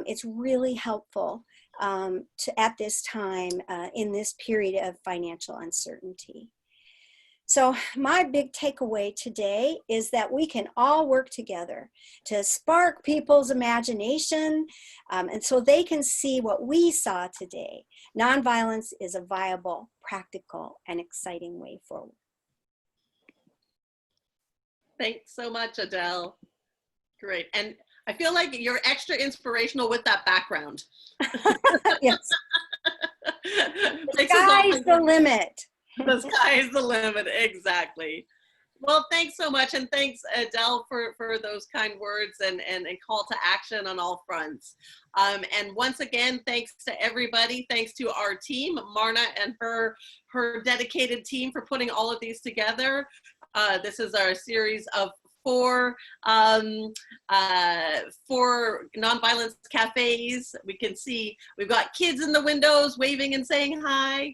It's really helpful at this time in this period of financial uncertainty. So my big takeaway today is that we can all work together to spark people's imagination and so they can see what we saw today. Nonviolence is a viable, practical, and exciting way forward. Thanks so much, Adele. Great. And I feel like you're extra inspirational with that background. Yes. The sky's the limit. The sky is the limit, exactly. Well, thanks so much, and thanks, Adele, for those kind words and call to action on all fronts. And once again, thanks to everybody. Thanks to our team, Marna and her dedicated team for putting all of these together. This is our series of four nonviolence cafes. We can see we've got kids in the windows waving and saying hi.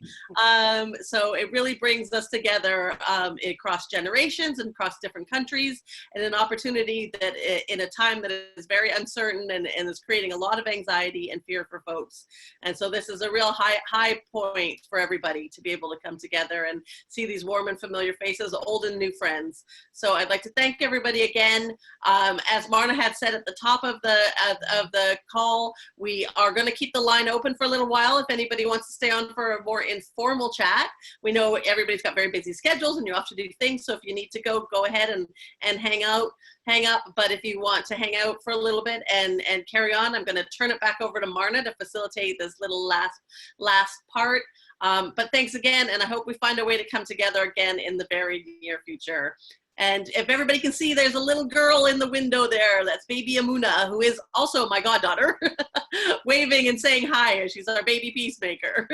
So it really brings us together across generations and across different countries, and an opportunity that in a time that is very uncertain and is creating a lot of anxiety and fear for folks. And so this is a real high point for everybody to be able to come together and see these warm and familiar faces, old and new friends. So I'd like to thank everybody again. As Marna had said at the top of the call, we are going to keep the line open for a little while if anybody wants to stay on for a more informal chat. We know everybody's got very busy schedules and you have to do things, so if you need to go ahead and hang up. But if you want to hang out for a little bit and carry on, I'm going to turn it back over to Marna to facilitate this little last part. But thanks again, and I hope we find a way to come together again in the very near future. And if everybody can see, there's a little girl in the window there. That's baby Amuna, who is also my goddaughter, waving and saying hi. She's our baby peacemaker.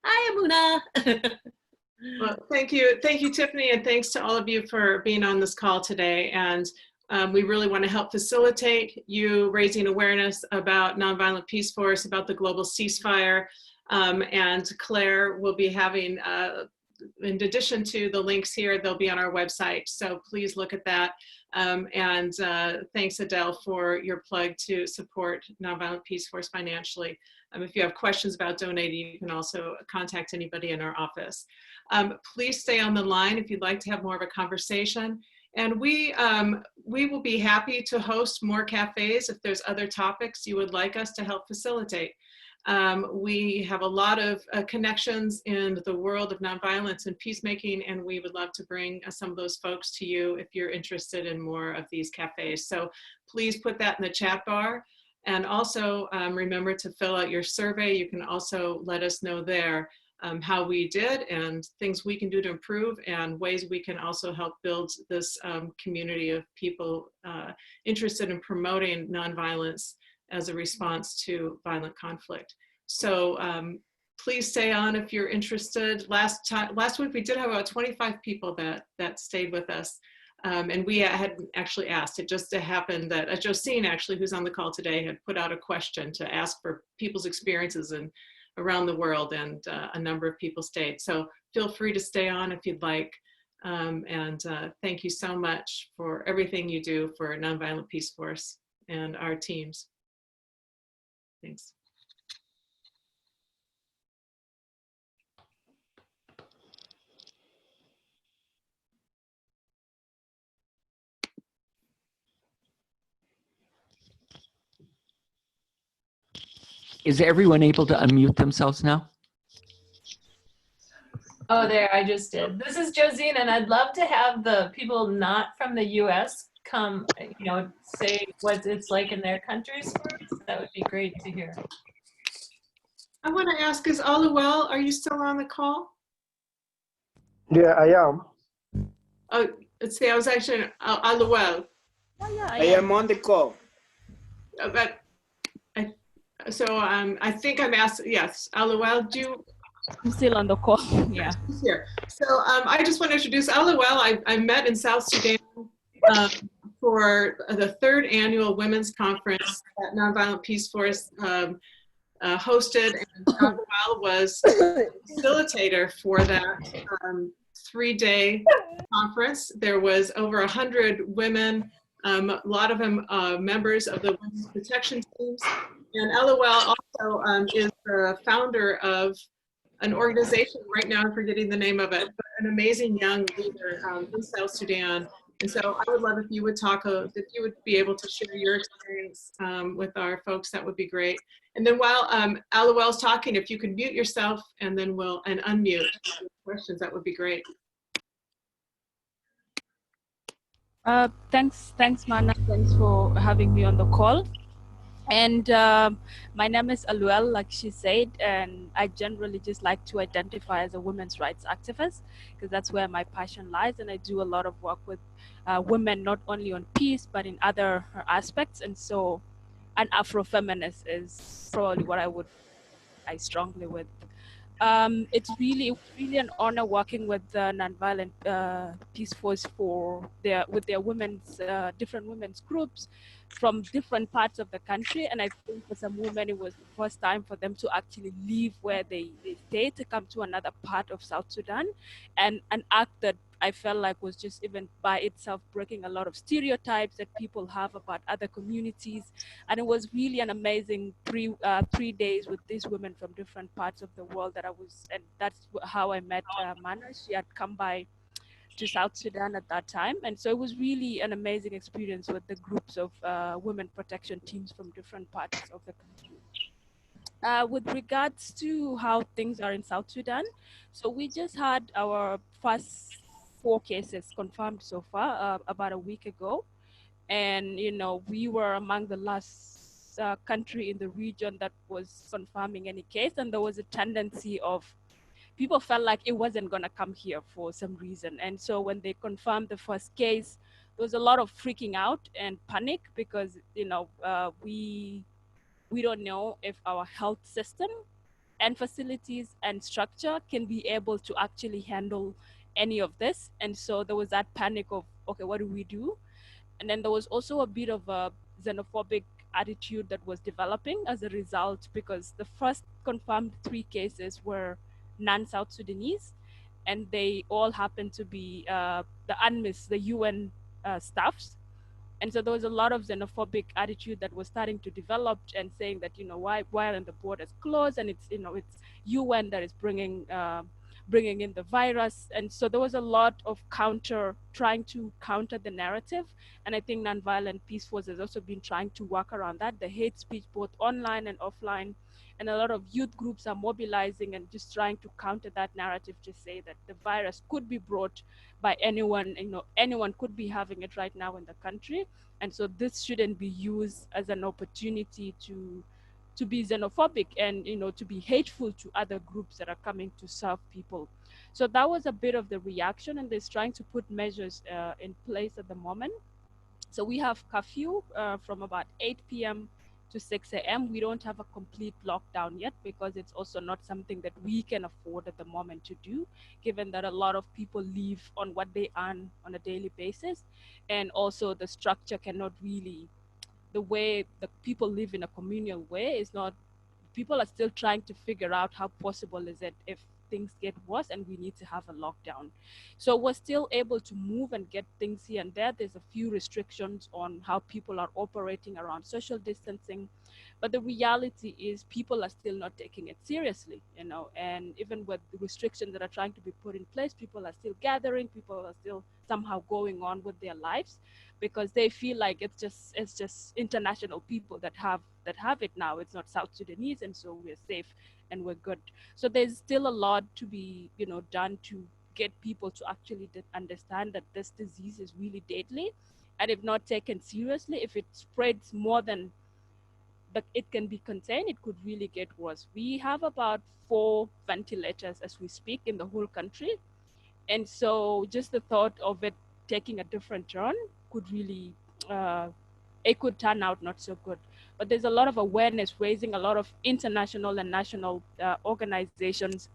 Hi, Amuna. Well, thank you, Tiffany, and thanks to all of you for being on this call today. And we really want to help facilitate you raising awareness about Nonviolent Peace Force, about the global ceasefire. And Claire will be having in addition to the links here, they'll be on our website. So please look at that. And thanks, Adele, for your plug to support Nonviolent Peace Force financially. If you have questions about donating, you can also contact anybody in our office. Please stay on the line if you'd like to have more of a conversation. And we will be happy to host more cafes if there's other topics you would like us to help facilitate. We have a lot of connections in the world of nonviolence and peacemaking, and we would love to bring some of those folks to you if you're interested in more of these cafes. So please put that in the chat bar. And also remember to fill out your survey. You can also let us know there how we did and things we can do to improve and ways we can also help build this community of people interested in promoting nonviolence as a response to violent conflict. So please stay on if you're interested. Last week we did have about 25 people that stayed with us. And we hadn't actually asked. It just happened that Josine, actually, who's on the call today, had put out a question to ask for people's experiences around the world, and a number of people stayed. So feel free to stay on if you'd like. Thank you so much for everything you do for Nonviolent Peace Force and our teams. Thanks. Is everyone able to unmute themselves now? Oh, there, I just did. This is Josine, and I'd love to have the people not from the US come, say what it's like in their countries for us. That would be great to hear. I want to ask, is Alla well? Are you still on the call? Yeah, I am. Oh, let's see, I was actually, Alla well. Oh, yeah, I am on the call. But I think I'm asked, yes, Aluel, I'm still on the call, yeah. Here. So I just want to introduce Aluel. I met in South Sudan for the 3rd annual Women's Conference that Nonviolent Peace Force hosted, and Aluel was facilitator for that 3-day conference. There was over 100 women, a lot of them members of the women's protection teams. And LOL also is the founder of an organization, right now I'm forgetting the name of it, but an amazing young leader in South Sudan. And so I would love if you would talk, if you would be able to share your experience with our folks, that would be great. And then while LOL's talking, if you could mute yourself and then unmute questions, that would be great. Thanks, Mana. Thanks for having me on the call. And my name is Aluel, like she said, and I generally just like to identify as a women's rights activist because that's where my passion lies. And I do a lot of work with women, not only on peace, but in other aspects. And so an Afrofeminist is probably what I strongly with. It's really an honor working with the Nonviolent Peace Force with their different women's groups from different parts of the country. And I think for some women, it was the first time for them to actually leave where they stay to come to another part of South Sudan, and an act that I felt like was just even by itself breaking a lot of stereotypes that people have about other communities. And it was really an amazing 3 days with these women from different parts of the world and that's how I met Mana. She had come by to South Sudan at that time. And so it was really an amazing experience with the groups of women protection teams from different parts of the country. With regards to how things are in South Sudan, so we just had our first 4 cases confirmed so far about a week ago. And, we were among the last country in the region that was confirming any case. And there was a tendency of people felt like it wasn't going to come here for some reason. And so when they confirmed the first case, there was a lot of freaking out and panic because, we don't know if our health system and facilities and structure can be able to actually handle any of this. And so there was that panic of, okay, what do we do? And then there was also a bit of a xenophobic attitude that was developing as a result, because the first confirmed 3 cases were non-South Sudanese, and they all happened to be the UNMISS, the UN staffs. And so there was a lot of xenophobic attitude that was starting to develop and saying that, why aren't the borders closed? And it's, it's UN that is bringing in the virus. And so there was a lot of trying to counter the narrative. And I think Nonviolent Peace Force has also been trying to work around that, the hate speech, both online and offline. And a lot of youth groups are mobilizing and just trying to counter that narrative to say that the virus could be brought by anyone, anyone could be having it right now in the country. And so this shouldn't be used as an opportunity to to be xenophobic and, you know, to be hateful to other groups that are coming to serve people. So that was a bit of the reaction, and they're trying to put measures in place at the moment. So we have curfew from about 8 p.m. to 6 a.m. We don't have a complete lockdown yet because it's also not something that we can afford at the moment to do, given that a lot of people live on what they earn on a daily basis. And also the structure cannot really, the way the people live in a communal way is not, people are still trying to figure out how possible is it if things get worse and we need to have a lockdown. So we're still able to move and get things here and there. There's a few restrictions on how people are operating around social distancing, but the reality is people are still not taking it seriously, you know, and even with the restrictions that are trying to be put in place, people are still gathering, people are still somehow going on with their lives because they feel like it's just international people that have it now. It's not South Sudanese, and so we're safe and we're good. So there's still a lot to be, you know, done to get people to actually understand that this disease is really deadly, and if not taken seriously, if it spreads more than that it can be contained, it could really get worse. We have about 4 ventilators as we speak in the whole country, and so just the thought of it taking a different turn could really it could turn out not so good. But there's a lot of awareness raising, a lot of international and national organizations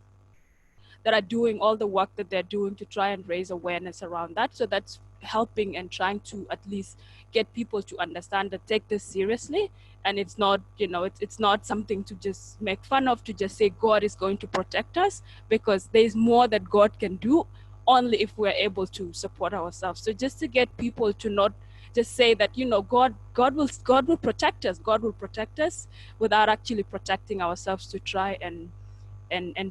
that are doing all the work that they're doing to try and raise awareness around that. So that's helping and trying to at least get people to understand that take this seriously. And it's not, you know, it's not something to just make fun of, to just say God is going to protect us, because there's more that God can do only if we're able to support ourselves. So just to get people to not just say that, you know, God will protect us. God will protect us without actually protecting ourselves to try and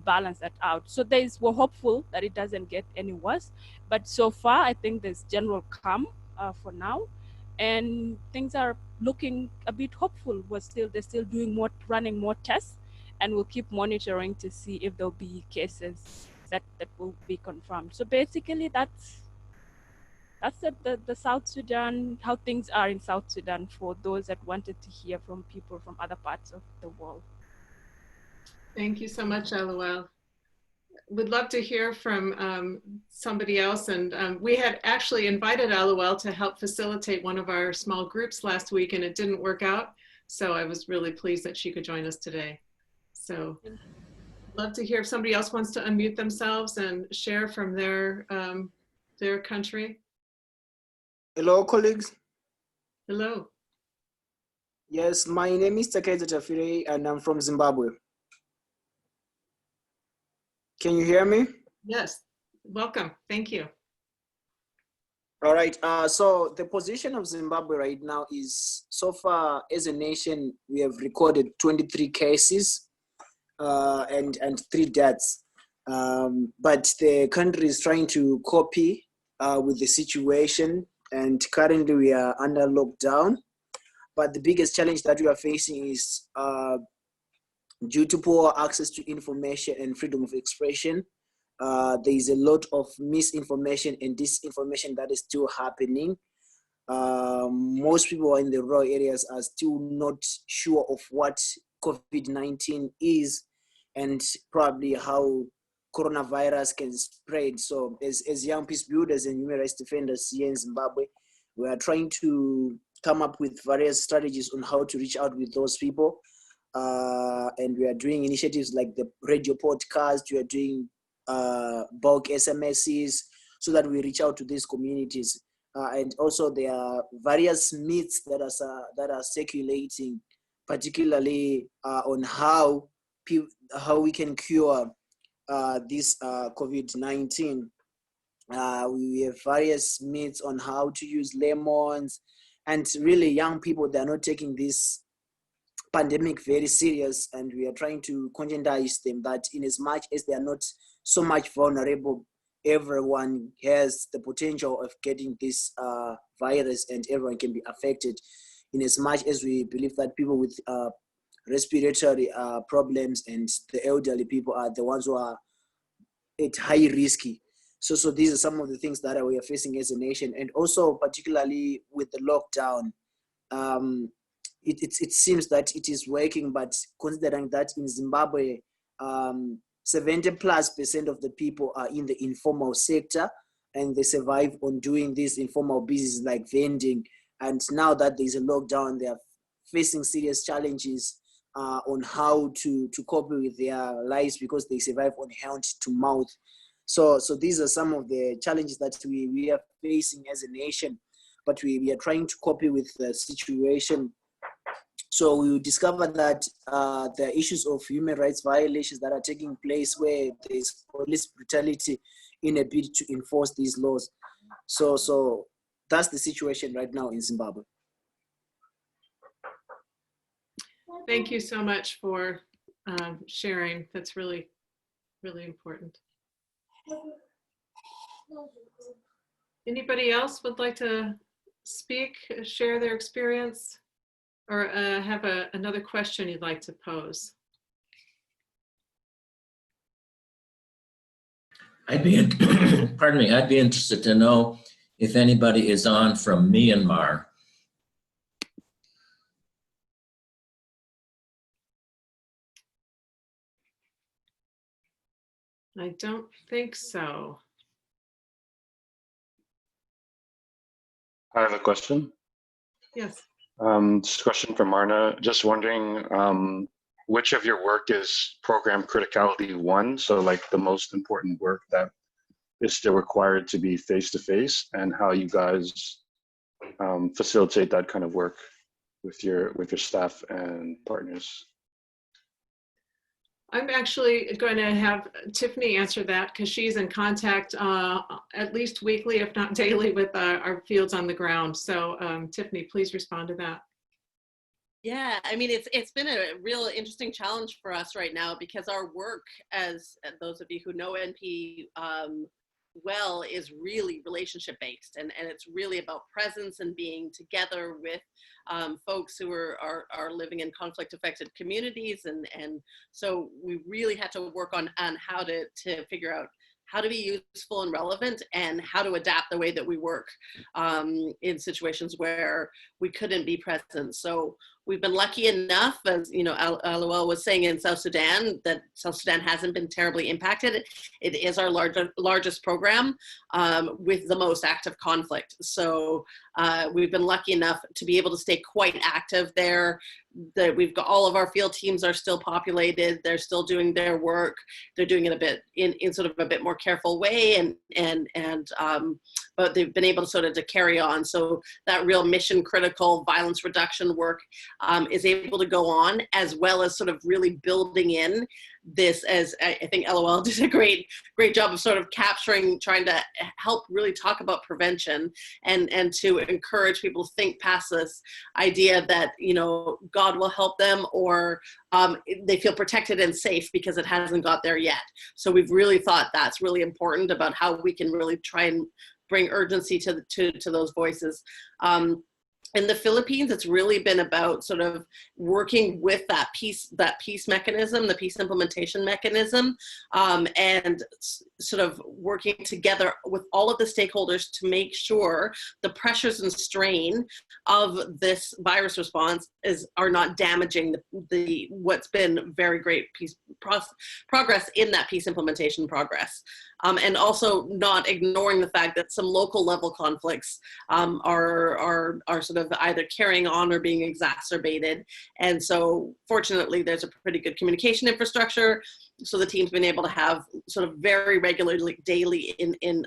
balance that out. So we're hopeful that it doesn't get any worse. But so far, I think there's general calm for now. And things are looking a bit hopeful. They're still running more tests, and we'll keep monitoring to see if there'll be cases that will be confirmed. So basically that's the South Sudan, how things are in South Sudan for those that wanted to hear from people from other parts of the world. Thank you so much, Aluel. We'd love to hear from somebody else. And we had actually invited Aluel to help facilitate one of our small groups last week, and it didn't work out. So I was really pleased that she could join us today. So love to hear if somebody else wants to unmute themselves and share from their country. Hello, colleagues. Hello. Yes, my name is Takeza Tafire, and I'm from Zimbabwe. Can you hear me? Yes, welcome. Thank you. All right. So the position of Zimbabwe right now is, so far as a nation, we have recorded 23 cases and 3 deaths. But the country is trying to copy with the situation, and currently we are under lockdown. But the biggest challenge that we are facing is due to poor access to information and freedom of expression. There is a lot of misinformation and disinformation that is still happening. Most people in the rural areas are still not sure of what COVID-19 is and probably how coronavirus can spread. So as young peace builders and human rights defenders here in Zimbabwe, we are trying to come up with various strategies on how to reach out with those people. And we are doing initiatives like the radio podcast, we are doing bulk SMSs so that we reach out to these communities. And also there are various myths that are circulating, particularly on how we can cure this COVID-19. We have various myths on how to use lemons, and really young people, they're not taking this pandemic very serious, and we are trying to conscientize them that in as much as they are not so much vulnerable, everyone has the potential of getting this virus, and everyone can be affected, in as much as we believe that people with respiratory problems and the elderly people are the ones who are at high risky. So these are some of the things that we are facing as a nation, and also particularly with the lockdown. it seems that it is working, but considering that in Zimbabwe, 70+% of the people are in the informal sector, and they survive on doing these informal business like vending. And now that there's a lockdown, they are facing serious challenges on how to cope with their lives because they survive on hand to mouth. So these are some of the challenges that we are facing as a nation, but we are trying to cope with the situation. So we discovered that the issues of human rights violations that are taking place where there is police brutality in a bid to enforce these laws. So that's the situation right now in Zimbabwe. Thank you so much for sharing. That's really, really important. Anybody else would like to speak, share their experience, or have another question you'd like to pose? I'd be, pardon me, I'd be interested to know if anybody is on from Myanmar. I don't think so. I have a question. Yes. This question from Marna. Just wondering which of your work is program criticality 1, so like the most important work that is still required to be face-to-face, and how you guys facilitate that kind of work with your staff and partners. I'm actually going to have Tiffany answer that because she's in contact at least weekly, if not daily, with our fields on the ground. So Tiffany, please respond to that. Yeah, I mean, it's been a real interesting challenge for us right now because our work, as those of you who know NP well, is really relationship based, and it's really about presence and being together with folks who are living in conflict affected communities, and so we really had to work on how to figure out how to be useful and relevant and how to adapt the way that we work in situations where we couldn't be present. So we've been lucky enough, as you know, Aluel was saying, in South Sudan, that South Sudan hasn't been terribly impacted. It is our largest program with the most active conflict. So we've been lucky enough to be able to stay quite active there. That we've got all of our field teams are still populated. They're still doing their work. They're doing it a bit in sort of a bit more careful way, but they've been able to sort of to carry on. So that real mission critical violence reduction work is able to go on, as well as sort of really building in this, as I think LOL did a great job of sort of capturing, trying to help really talk about prevention and to encourage people to think past this idea that, you know, God will help them, or they feel protected and safe because it hasn't got there yet. So we've really thought that's really important about how we can really try and bring urgency to those voices. In the Philippines, it's really been about sort of working with that peace mechanism, the peace implementation mechanism, and sort of working together with all of the stakeholders to make sure the pressures and strain of this virus response are not damaging what's been very great progress in that peace implementation progress. And also not ignoring the fact that some local level conflicts are sort of either carrying on or being exacerbated. And so fortunately, there's a pretty good communication infrastructure. So the team's been able to have sort of very regularly, daily in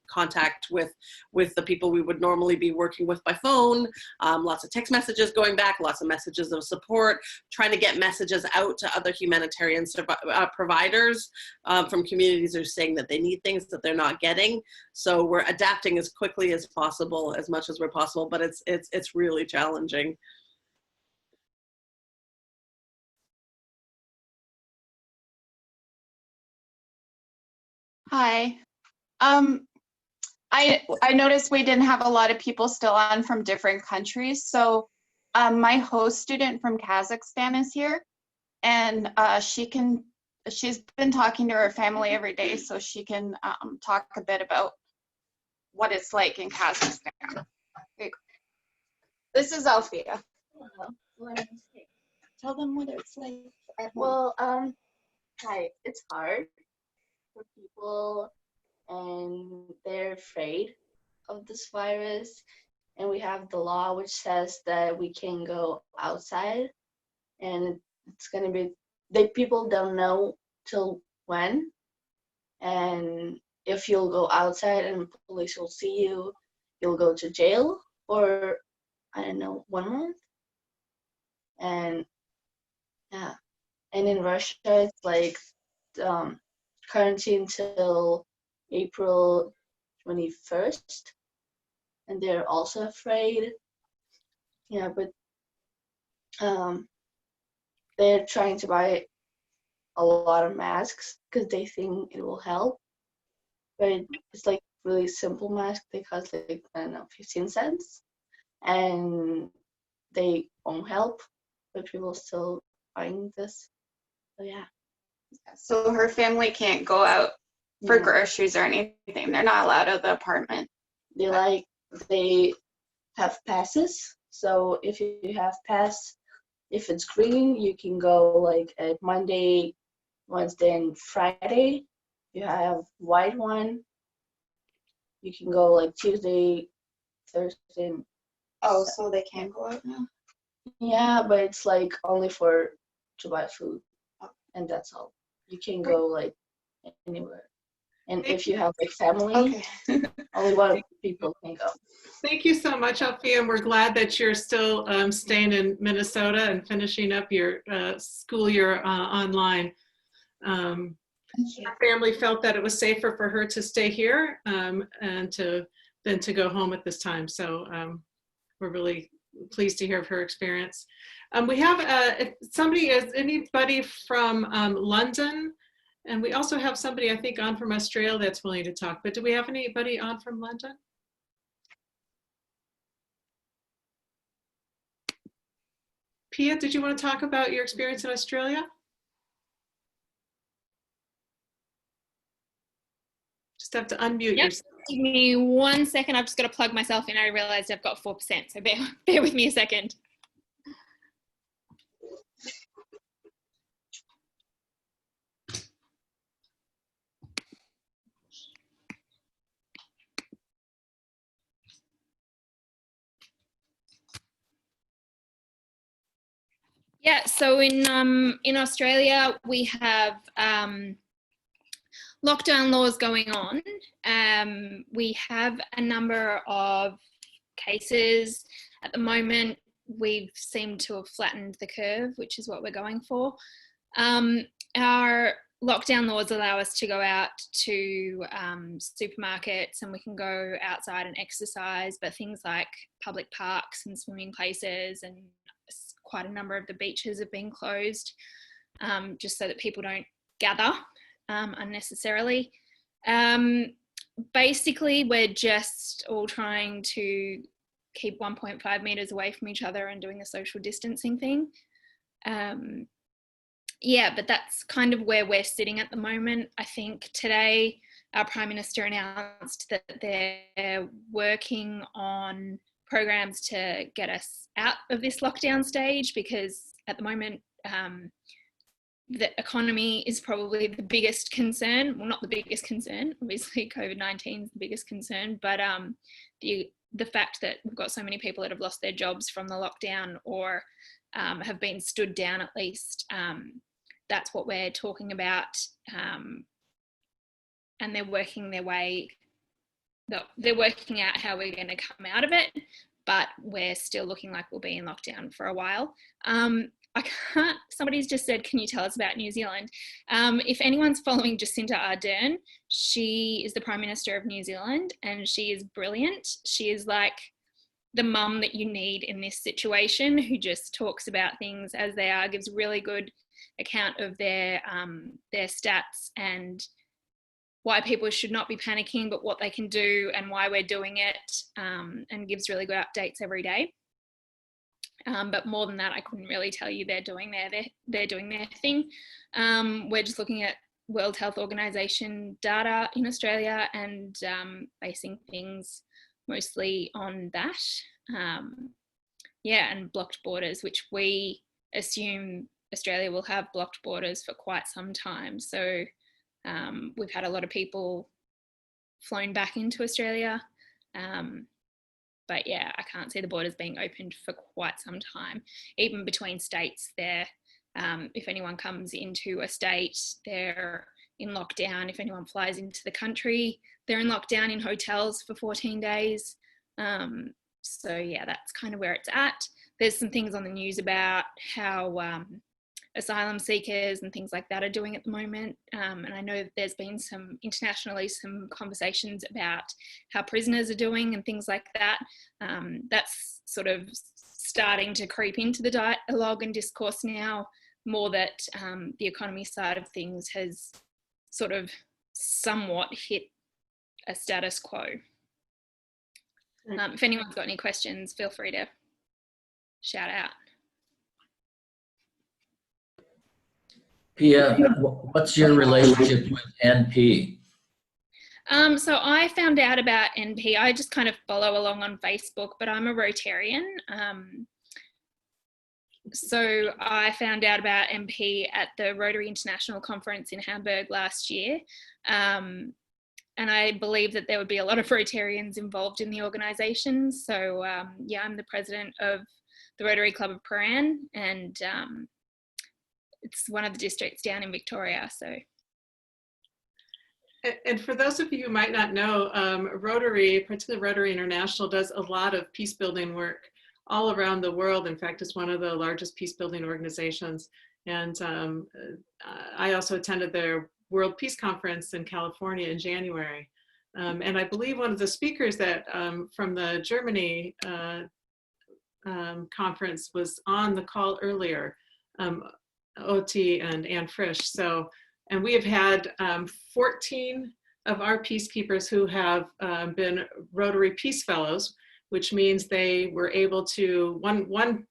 contact with the people we would normally be working with by phone, lots of text messages going back, lots of messages of support, trying to get messages out to other humanitarian providers from communities who are saying that they need things that they're not getting. So we're adapting as quickly as possible, as much as we're possible, but it's really challenging. Hi. I noticed we didn't have a lot of people still on from different countries. So my host student from Kazakhstan is here, and she's been talking to her family every day, so she can talk a bit about what it's like in Kazakhstan. This is Alfia. What I say. Tell them what it's like at home. Well, hi, it's hard for people and they're afraid of this virus. And we have the law which says that we can go outside, and it's gonna be, people don't know till when. And if you'll go outside and police will see you, you'll go to jail for, I don't know, 1 month. And yeah, and in Russia it's like quarantine till April 21st, and they're also afraid. Yeah, but they're trying to buy a lot of masks because they think it will help, but it's like really simple mask. They cost like, I don't know, 15 cents, and they won't help, but people still buying this. So yeah. So her family can't go out for Yeah. groceries or anything. They're not allowed out of the apartment. They have passes. So if you have pass, if it's green, you can go like at Monday, Wednesday, and Friday. You have white one, you can go like Tuesday, Thursday. And Oh, so they can't go out now? yeah, but it's like only to buy food, and that's all. You can go like anywhere. And if you have like family, only one people can go. Thank you so much, Alfia, and we're glad that you're still staying in Minnesota and finishing up your school year online. Our family felt that it was safer for her to stay here and than to go home at this time. So we're really pleased to hear of her experience. We have anybody from London, and we also have somebody I think on from Australia that's willing to talk. But do we have anybody on from London? Pia, did you want to talk about your experience in Australia? Just have to unmute yourself. Give me 1 second. I've just got to plug myself in. I realized I've got 4%, so bear with me a second. Yeah, so in Australia, we have lockdown laws going on. We have a number of cases at the moment. We've seemed to have flattened the curve, which is what we're going for. Our lockdown laws allow us to go out to supermarkets, and we can go outside and exercise, but things like public parks and swimming places and quite a number of the beaches have been closed, just so that people don't gather unnecessarily. Basically, we're just all trying to keep 1.5 meters away from each other and doing the social distancing thing. Yeah, but that's kind of where we're sitting at the moment. I think today our Prime Minister announced that they're working on programs to get us out of this lockdown stage, because at the moment the economy is probably the biggest concern. Well, not the biggest concern, obviously COVID-19 is the biggest concern, but the fact that we've got so many people that have lost their jobs from the lockdown, or have been stood down at least, that's what we're talking about. And they're working their way, they're working out how we're going to come out of it, but we're still looking like we'll be in lockdown for a while. Somebody's just said, can you tell us about New Zealand? If anyone's following Jacinda Ardern, she is the Prime Minister of New Zealand, and she is brilliant. She is like the mum that you need in this situation, who just talks about things as they are, gives really good account of their stats and why people should not be panicking, but what they can do and why we're doing it, and gives really good updates every day. But more than that, I couldn't really tell you. They're doing their thing. We're just looking at World Health Organization data in Australia and basing things mostly on that. and blocked borders, which we assume Australia will have blocked borders for quite some time. So we've had a lot of people flown back into Australia. But yeah, I can't see the borders being opened for quite some time. Even between states there, if anyone comes into a state, they're in lockdown. If anyone flies into the country, they're in lockdown in hotels for 14 days. So yeah, that's kind of where it's at. There's some things on the news about how asylum seekers and things like that are doing at the moment. And I know that there's been internationally some conversations about how prisoners are doing and things like that. That's sort of starting to creep into the dialogue and discourse now, more that the economy side of things has sort of somewhat hit a status quo. If anyone's got any questions, feel free to shout out. Pia, what's your relationship with NP? So I found out about NP. I just kind of follow along on Facebook, but I'm a Rotarian. So I found out about NP at the Rotary International Conference in Hamburg last year. And I believe that there would be a lot of Rotarians involved in the organisation. So yeah, I'm the president of the Rotary Club of Prahran, and it's one of the districts down in Victoria. So. And for those of you who might not know, Rotary, particularly Rotary International, does a lot of peace building work all around the world. In fact, it's one of the largest peace building organizations. And I also attended their World Peace Conference in California in January. And I believe one of the speakers that from the Germany conference was on the call earlier, Oti and Anne Frisch. So, and we have had 14 of our peacekeepers who have been Rotary Peace Fellows, which means they were able to, one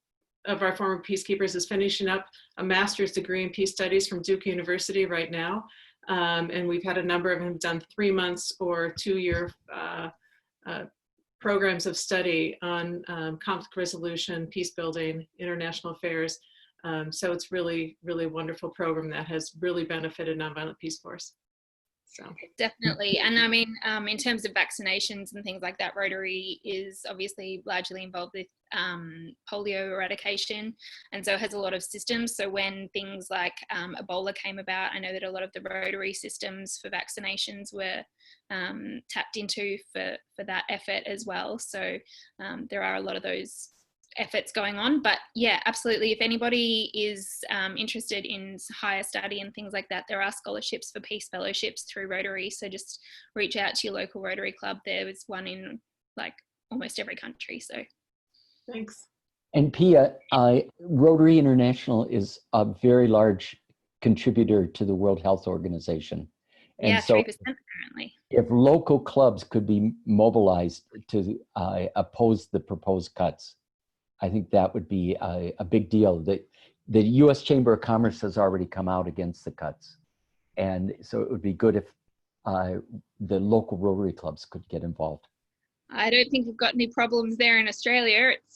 of our former peacekeepers is finishing up a master's degree in peace studies from Duke University right now. And we've had a number of them done 3 months or 2-year programs of study on conflict resolution, peace building, international affairs. So it's really, really a wonderful program that has really benefited Nonviolent Peace Force. So. Definitely. And I mean, in terms of vaccinations and things like that, Rotary is obviously largely involved with polio eradication, and so it has a lot of systems. So when things like Ebola came about, I know that a lot of the Rotary systems for vaccinations were tapped into for that effort as well. So there are a lot of those efforts going on. But yeah, absolutely, if anybody is interested in higher study and things like that, there are scholarships for peace fellowships through Rotary, so just reach out to your local Rotary club. There is one in like almost every country. So thanks. And Pia, Rotary International is a very large contributor to the World Health Organization. And yeah, so 3% apparently. If local clubs could be mobilized to oppose the proposed cuts, I think that would be a big deal. The U.S. Chamber of Commerce has already come out against the cuts. And so it would be good if the local Rotary clubs could get involved. I don't think we've got any problems there in Australia. It's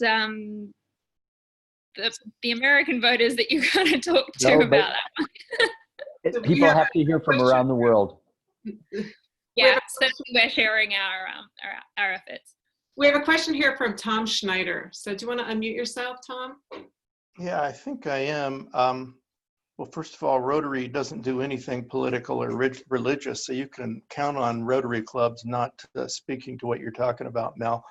the American voters that you got to talk to about that one. People have to hear from around the world. Yeah, certainly we're sharing our efforts. We have a question here from Tom Schneider. So do you want to unmute yourself, Tom? Yeah, I think I am. Well, first of all, Rotary doesn't do anything political or religious, so you can count on Rotary clubs not speaking to what you're talking about, Mel.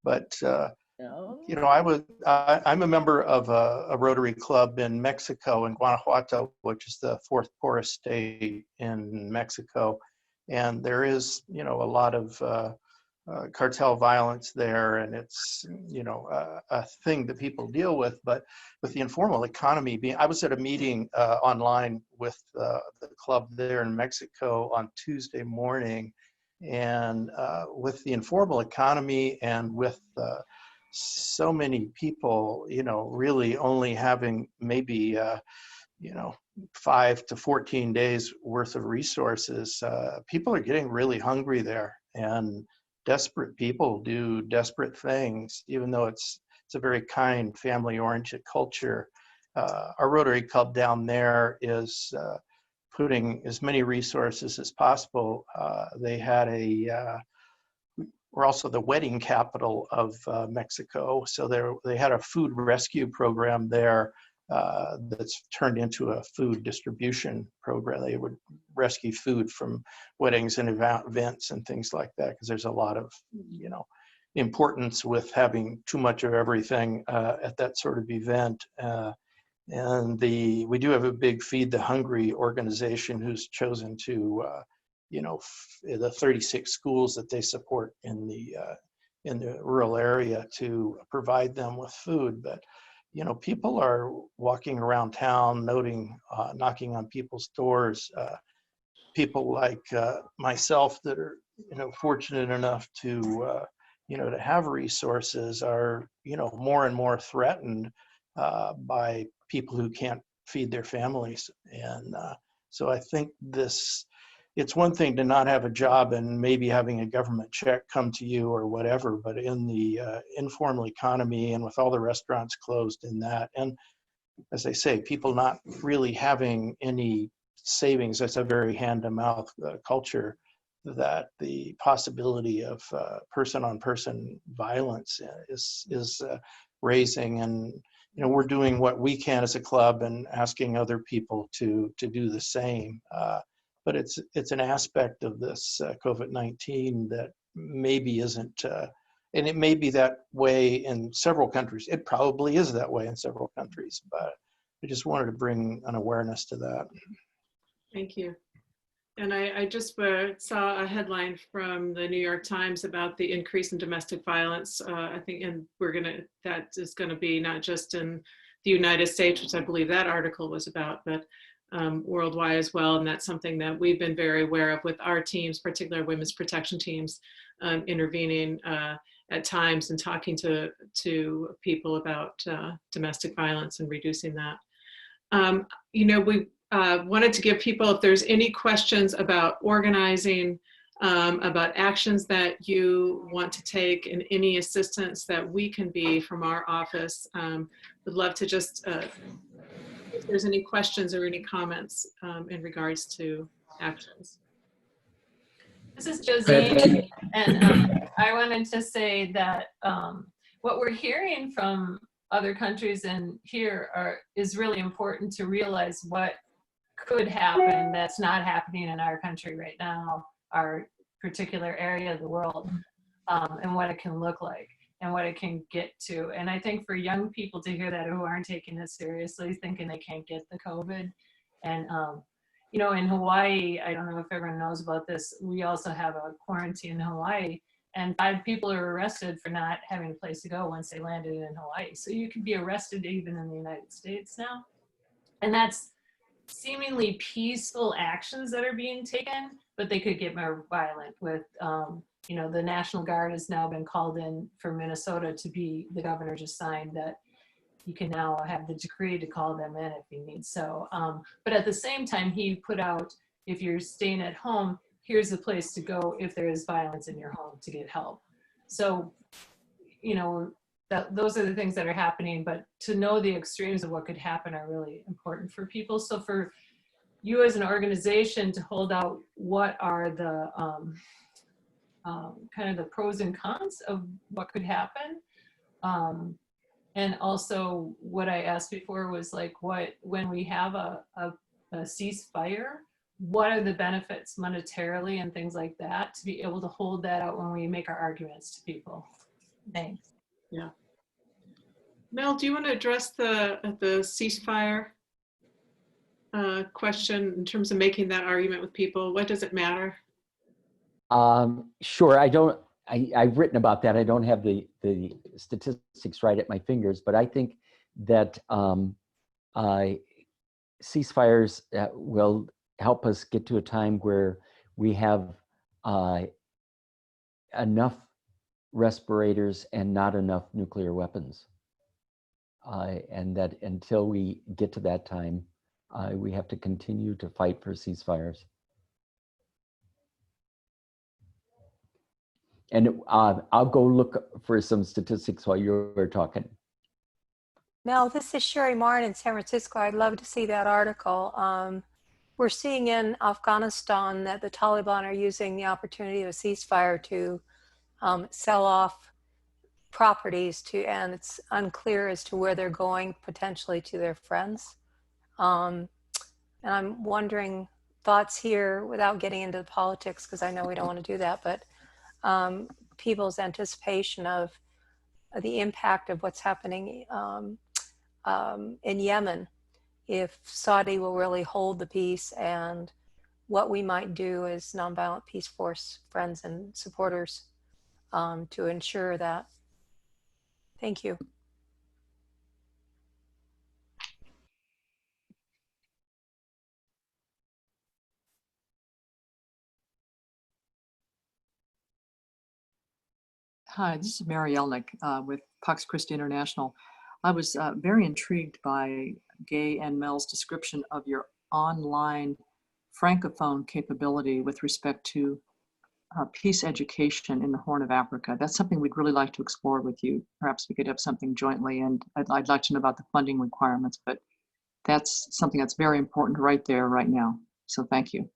But you know, I'm a member of a Rotary club in Mexico, in Guanajuato, which is the 4th poorest state in Mexico, and there is, you know, a lot of cartel violence there, and it's, you know, a thing that people deal with. But with the informal economy being, I was at a meeting online with the club there in Mexico on Tuesday morning, and with the informal economy and with so many people, you know, really only having maybe you know, 5 to 14 days worth of resources, people are getting really hungry there, and desperate people do desperate things, even though it's it's a very kind, family-oriented culture. Our Rotary Club down there is putting as many resources as possible. They had we're also the wedding capital of Mexico, so they had a food rescue program there that's turned into a food distribution program. They would rescue food from weddings and events and things like that, because there's a lot of, importance with having too much of everything at that sort of event. And we do have a big Feed the Hungry organization who's chosen to, the 36 schools that they support in the rural area to provide them with food. But people are walking around town, knocking on people's doors. People like myself that are, fortunate enough to, to have resources are, more and more threatened by people who can't feed their families. And so I think it's one thing to not have a job and maybe having a government check come to you or whatever, but in the informal economy and with all the restaurants closed in that, and as I say, people not really having any savings, that's a very hand-to-mouth culture, that the possibility of person-on-person violence is raising. And we're doing what we can as a club and asking other people to do the same. But it's an aspect of this COVID-19 that maybe isn't, and it may be that way in several countries. It probably is that way in several countries, but I just wanted to bring an awareness to that. Thank you. And I just saw a headline from the New York Times about the increase in domestic violence. I think, and that is going to be not just in the United States, which I believe that article was about, but worldwide as well. And that's something that we've been very aware of with our teams, particularly women's protection teams, intervening at times and talking to people about domestic violence and reducing that. We wanted to give people, if there's any questions about organizing, about actions that you want to take, and any assistance that we can be from our office, would love to just, if there's any questions or any comments in regards to actions. This is Josine, and I wanted to say that what we're hearing from other countries and here is really important to realize what could happen that's not happening in our country right now, our particular area of the world, and what it can look like and what it can get to. And I think for young people to hear that who aren't taking it seriously, thinking they can't get the COVID. And, in Hawaii, I don't know if everyone knows about this, we also have a quarantine in Hawaii, and 5 people are arrested for not having a place to go once they landed in Hawaii. So you can be arrested even in the United States now. And that's seemingly peaceful actions that are being taken, but they could get more violent with, the National Guard has now been called in for Minnesota to be, the governor just signed that you can now have the decree to call them in if you need so. But at the same time, he put out, if you're staying at home, here's the place to go if there is violence in your home to get help. So, those are the things that are happening, but to know the extremes of what could happen are really important for people. So for you as an organization to hold out what are the kind of the pros and cons of what could happen. And also what I asked before was like, when we have a ceasefire, what are the benefits monetarily and things like that to be able to hold that out when we make our arguments to people? Thanks. Yeah. Mel, do you want to address the ceasefire question in terms of making that argument with people? What does it matter? Sure. I've written about that. I don't have the statistics right at my fingers, but I think that ceasefires will help us get to a time where we have enough respirators and not enough nuclear weapons. And that until we get to that time, we have to continue to fight for ceasefires. And I'll go look for some statistics while you're talking. Mel, this is Sherry Martin in San Francisco. I'd love to see that article. We're seeing in Afghanistan that the Taliban are using the opportunity of a ceasefire to sell off properties and it's unclear as to where they're going, potentially to their friends. And I'm wondering, thoughts here without getting into the politics, because I know we don't want to do that, but people's anticipation of the impact of what's happening in Yemen, if Saudi will really hold the peace, and what we might do as Nonviolent Peace Force friends and supporters to ensure that. Thank you. Hi, this is Mary Elnick with Pax Christi International. I was very intrigued by Gay and Mel's description of your online francophone capability with respect to peace education in the Horn of Africa. That's something we'd really like to explore with you. Perhaps we could have something jointly, and I'd like to know about the funding requirements, but that's something that's very important right there, right now. So thank you.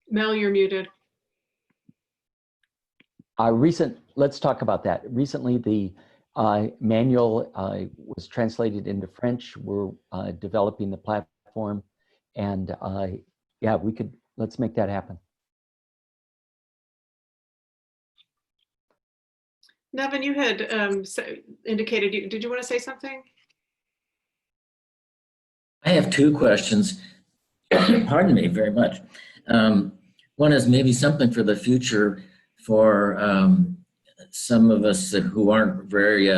Mel, you're muted. Let's talk about that. Recently, the manual was translated into French. We're developing the platform, and yeah, let's make that happen. Nevin, you had indicated, did you want to say something? I have two questions. Pardon me very much. One is maybe something for the future for some of us who aren't very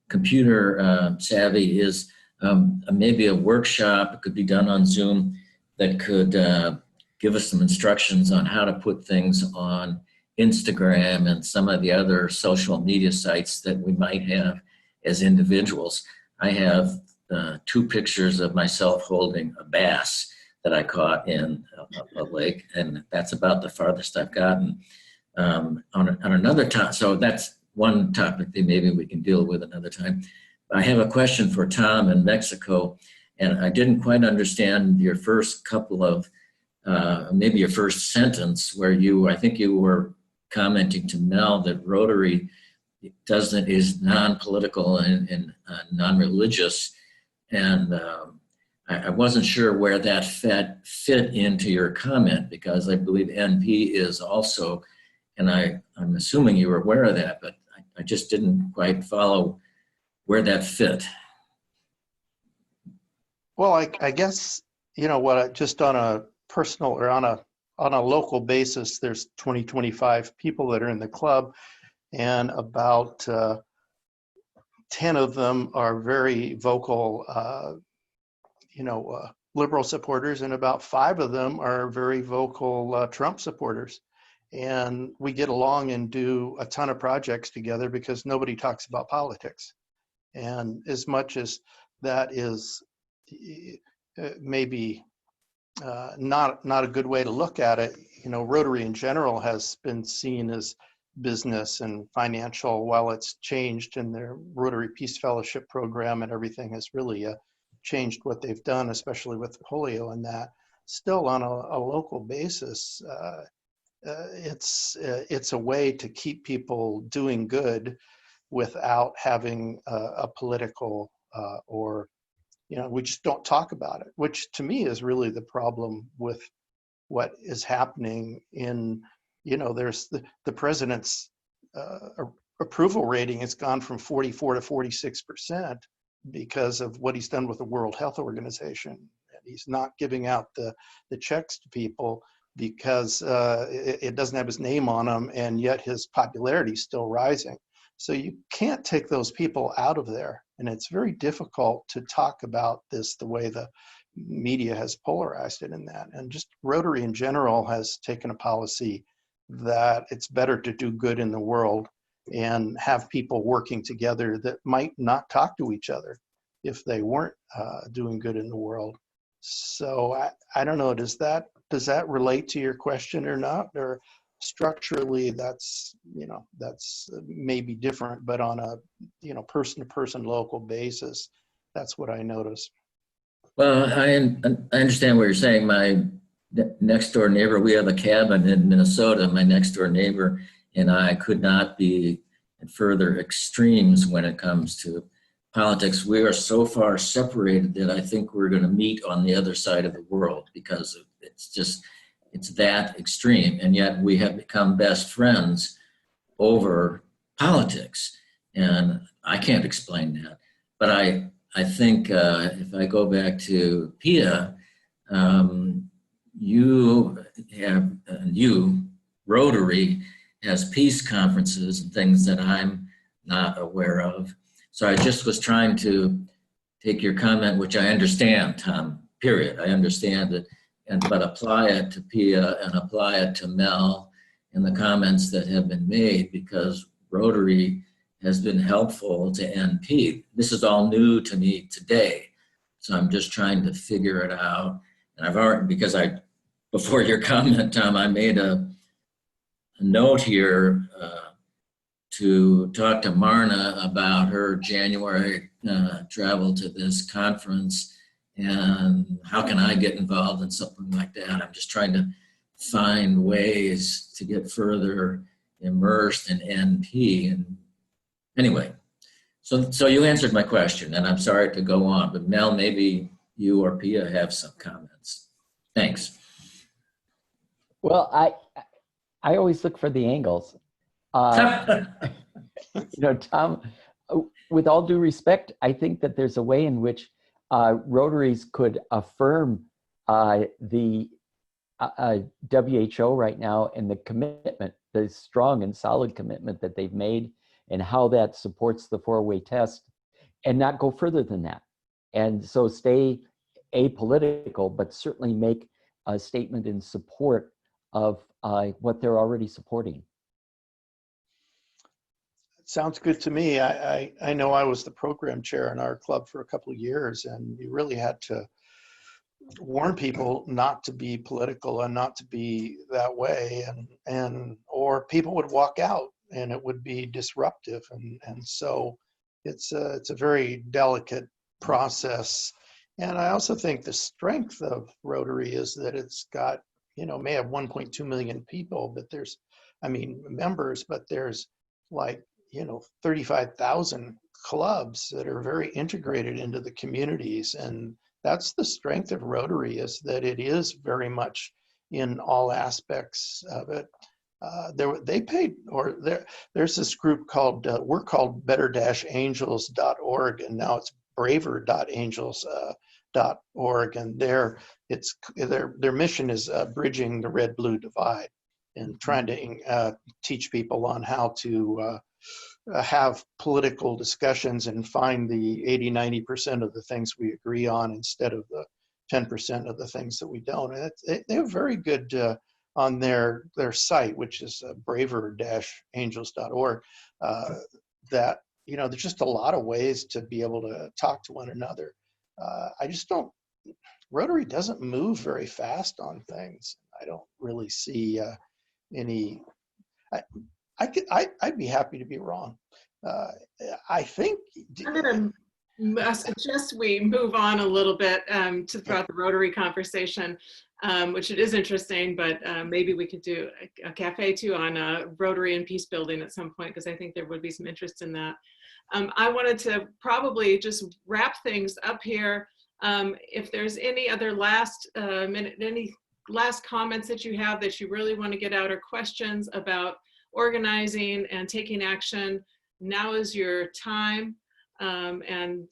computer savvy, is maybe a workshop. It could be done on Zoom that could give us some instructions on how to put things on Instagram and some of the other social media sites that we might have as individuals. I have 2 pictures of myself holding a bass that I caught in a lake, and that's about the farthest I've gotten. On another time, so that's one topic that maybe we can deal with another time. I have a question for Tom in Mexico, and I didn't quite understand your first couple of, maybe your first sentence where I think you were commenting to Mel that Rotary is non-political and non-religious, and I wasn't sure where that fit into your comment, because I believe NP is also, and I'm assuming you were aware of that, but I just didn't quite follow where that fit. Well, I guess, you know what, just on a personal or on a local basis, there's 25 people that are in the club, and about 10 of them are very vocal, liberal supporters, and about 5 of them are very vocal Trump supporters. And we get along and do a ton of projects together because nobody talks about politics. And as much as that is maybe not a good way to look at it, Rotary in general has been seen as business and financial, while it's changed, and their Rotary Peace Fellowship program and everything has really changed what they've done, especially with polio and that. Still, on a local basis, it's a way to keep people doing good without having a political or we just don't talk about it, which to me is really the problem with what is happening in, there's the president's approval rating has gone from 44 to 46% because of what he's done with the World Health Organization. And he's not giving out the checks to people because it doesn't have his name on them, and yet his popularity is still rising. So you can't take those people out of there. And it's very difficult to talk about this the way the media has polarized it in that. And just Rotary in general has taken a policy that it's better to do good in the world and have people working together that might not talk to each other if they weren't doing good in the world. So I don't know, does that relate to your question or not? Or structurally, that's that's maybe different, but on a, person-to-person local basis, that's what I noticed. Well, I understand what you're saying. My next door neighbor, we have a cabin in Minnesota. My next door neighbor and I could not be at further extremes when it comes to politics. We are so far separated that I think we're going to meet on the other side of the world because it's that extreme. And yet we have become best friends over politics. And I can't explain that. But I think if I go back to Pia, Rotary has peace conferences and things that I'm not aware of. So I just was trying to take your comment, which I understand, Tom, period. I understand it, but apply it to Pia and apply it to Mel and the comments that have been made, because Rotary has been helpful to NP. This is all new to me today. So I'm just trying to figure it out. And I've already, because before your comment, Tom, I made a note here to talk to Marna about her January travel to this conference and how can I get involved in something like that. I'm just trying to find ways to get further immersed in NP. And anyway, so you answered my question, and I'm sorry to go on, but Mel, maybe you or Pia have some comments. Thanks. Well, I always look for the angles. Tom, with all due respect, I think that there's a way in which Rotaries could affirm the WHO right now and the commitment, the strong and solid commitment that they've made and how that supports the four-way test, and not go further than that. And so stay apolitical, but certainly make a statement in support of what they're already supporting. Sounds good to me. I know I was the program chair in our club for a couple of years, and you really had to warn people not to be political and not to be that way, or people would walk out and it would be disruptive. And so it's a very delicate process. And I also think the strength of Rotary is that it's got, may have 1.2 million people, but members, but there's like, 35,000 clubs that are very integrated into the communities. And that's the strength of Rotary, is that it is very much in all aspects of it. There's this group called, we're called better-angels.org, and now it's braver.angels.org. And their mission is bridging the red-blue divide and trying to teach people on how to have political discussions and find the 80-90% of the things we agree on instead of the 10% of the things that we don't. And they're very good on their site, which is braver-angels.org, that, there's just a lot of ways to be able to talk to one another. Rotary doesn't move very fast on things. I don't really see any, I'd be happy to be wrong. I think I'm going to suggest we move on a little bit throughout the Rotary conversation, which it is interesting, but maybe we could do a cafe too on Rotary and peace building at some point, because I think there would be some interest in that. I wanted to probably just wrap things up here. If there's any other last any last comments that you have that you really want to get out, or questions about organizing and taking action, now is your time, and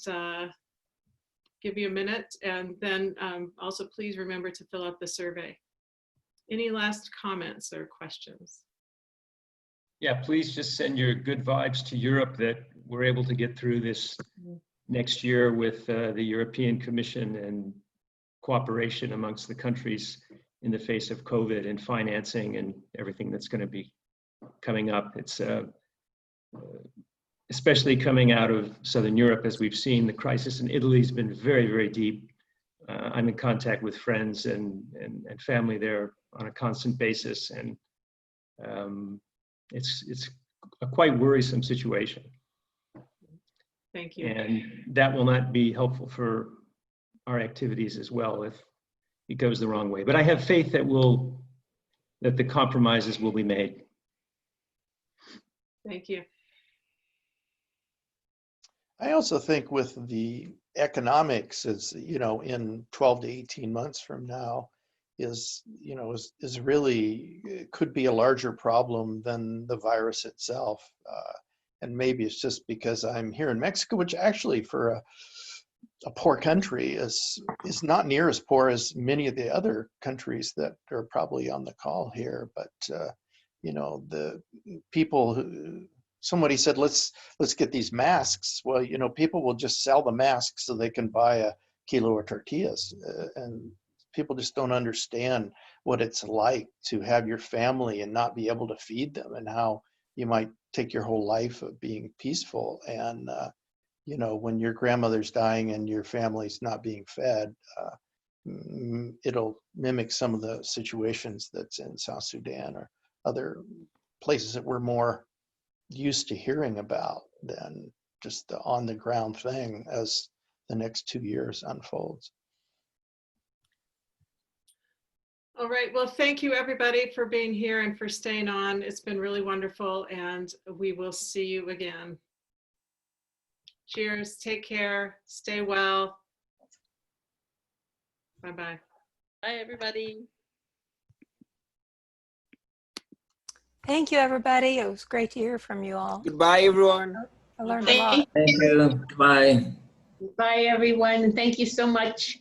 give you a minute, and then also please remember to fill out the survey. Any last comments or questions? Yeah, please just send your good vibes to Europe that we're able to get through this next year with the European Commission and cooperation amongst the countries in the face of COVID and financing and everything that's going to be coming up. It's especially coming out of Southern Europe, as we've seen, the crisis in Italy has been very, very deep. I'm in contact with friends and family there on a constant basis, and It's a quite worrisome situation. Thank you. And that will not be helpful for our activities as well if it goes the wrong way. But I have faith that that the compromises will be made. Thank you. I also think with the economics, is in 12 to 18 months from now, is really could be a larger problem than the virus itself. And maybe it's just because I'm here in Mexico, which actually for a poor country is not near as poor as many of the other countries that are probably on the call here. But the people who, somebody said, let's get these masks. Well, people will just sell the masks so they can buy a kilo of tortillas. And people just don't understand what it's like to have your family and not be able to feed them, and how you might take your whole life of being peaceful. And, when your grandmother's dying and your family's not being fed, it'll mimic some of the situations that's in South Sudan or other places that we're more used to hearing about than just the on the ground thing as the next 2 years unfolds. All right. Well, thank you everybody for being here and for staying on. It's been really wonderful, and we will see you again. Cheers. Take care. Stay well. Bye-bye. Bye, everybody. Thank you, everybody. It was great to hear from you all. Goodbye, everyone. I learned a lot. Thank you. Bye. Bye, everyone, and thank you so much.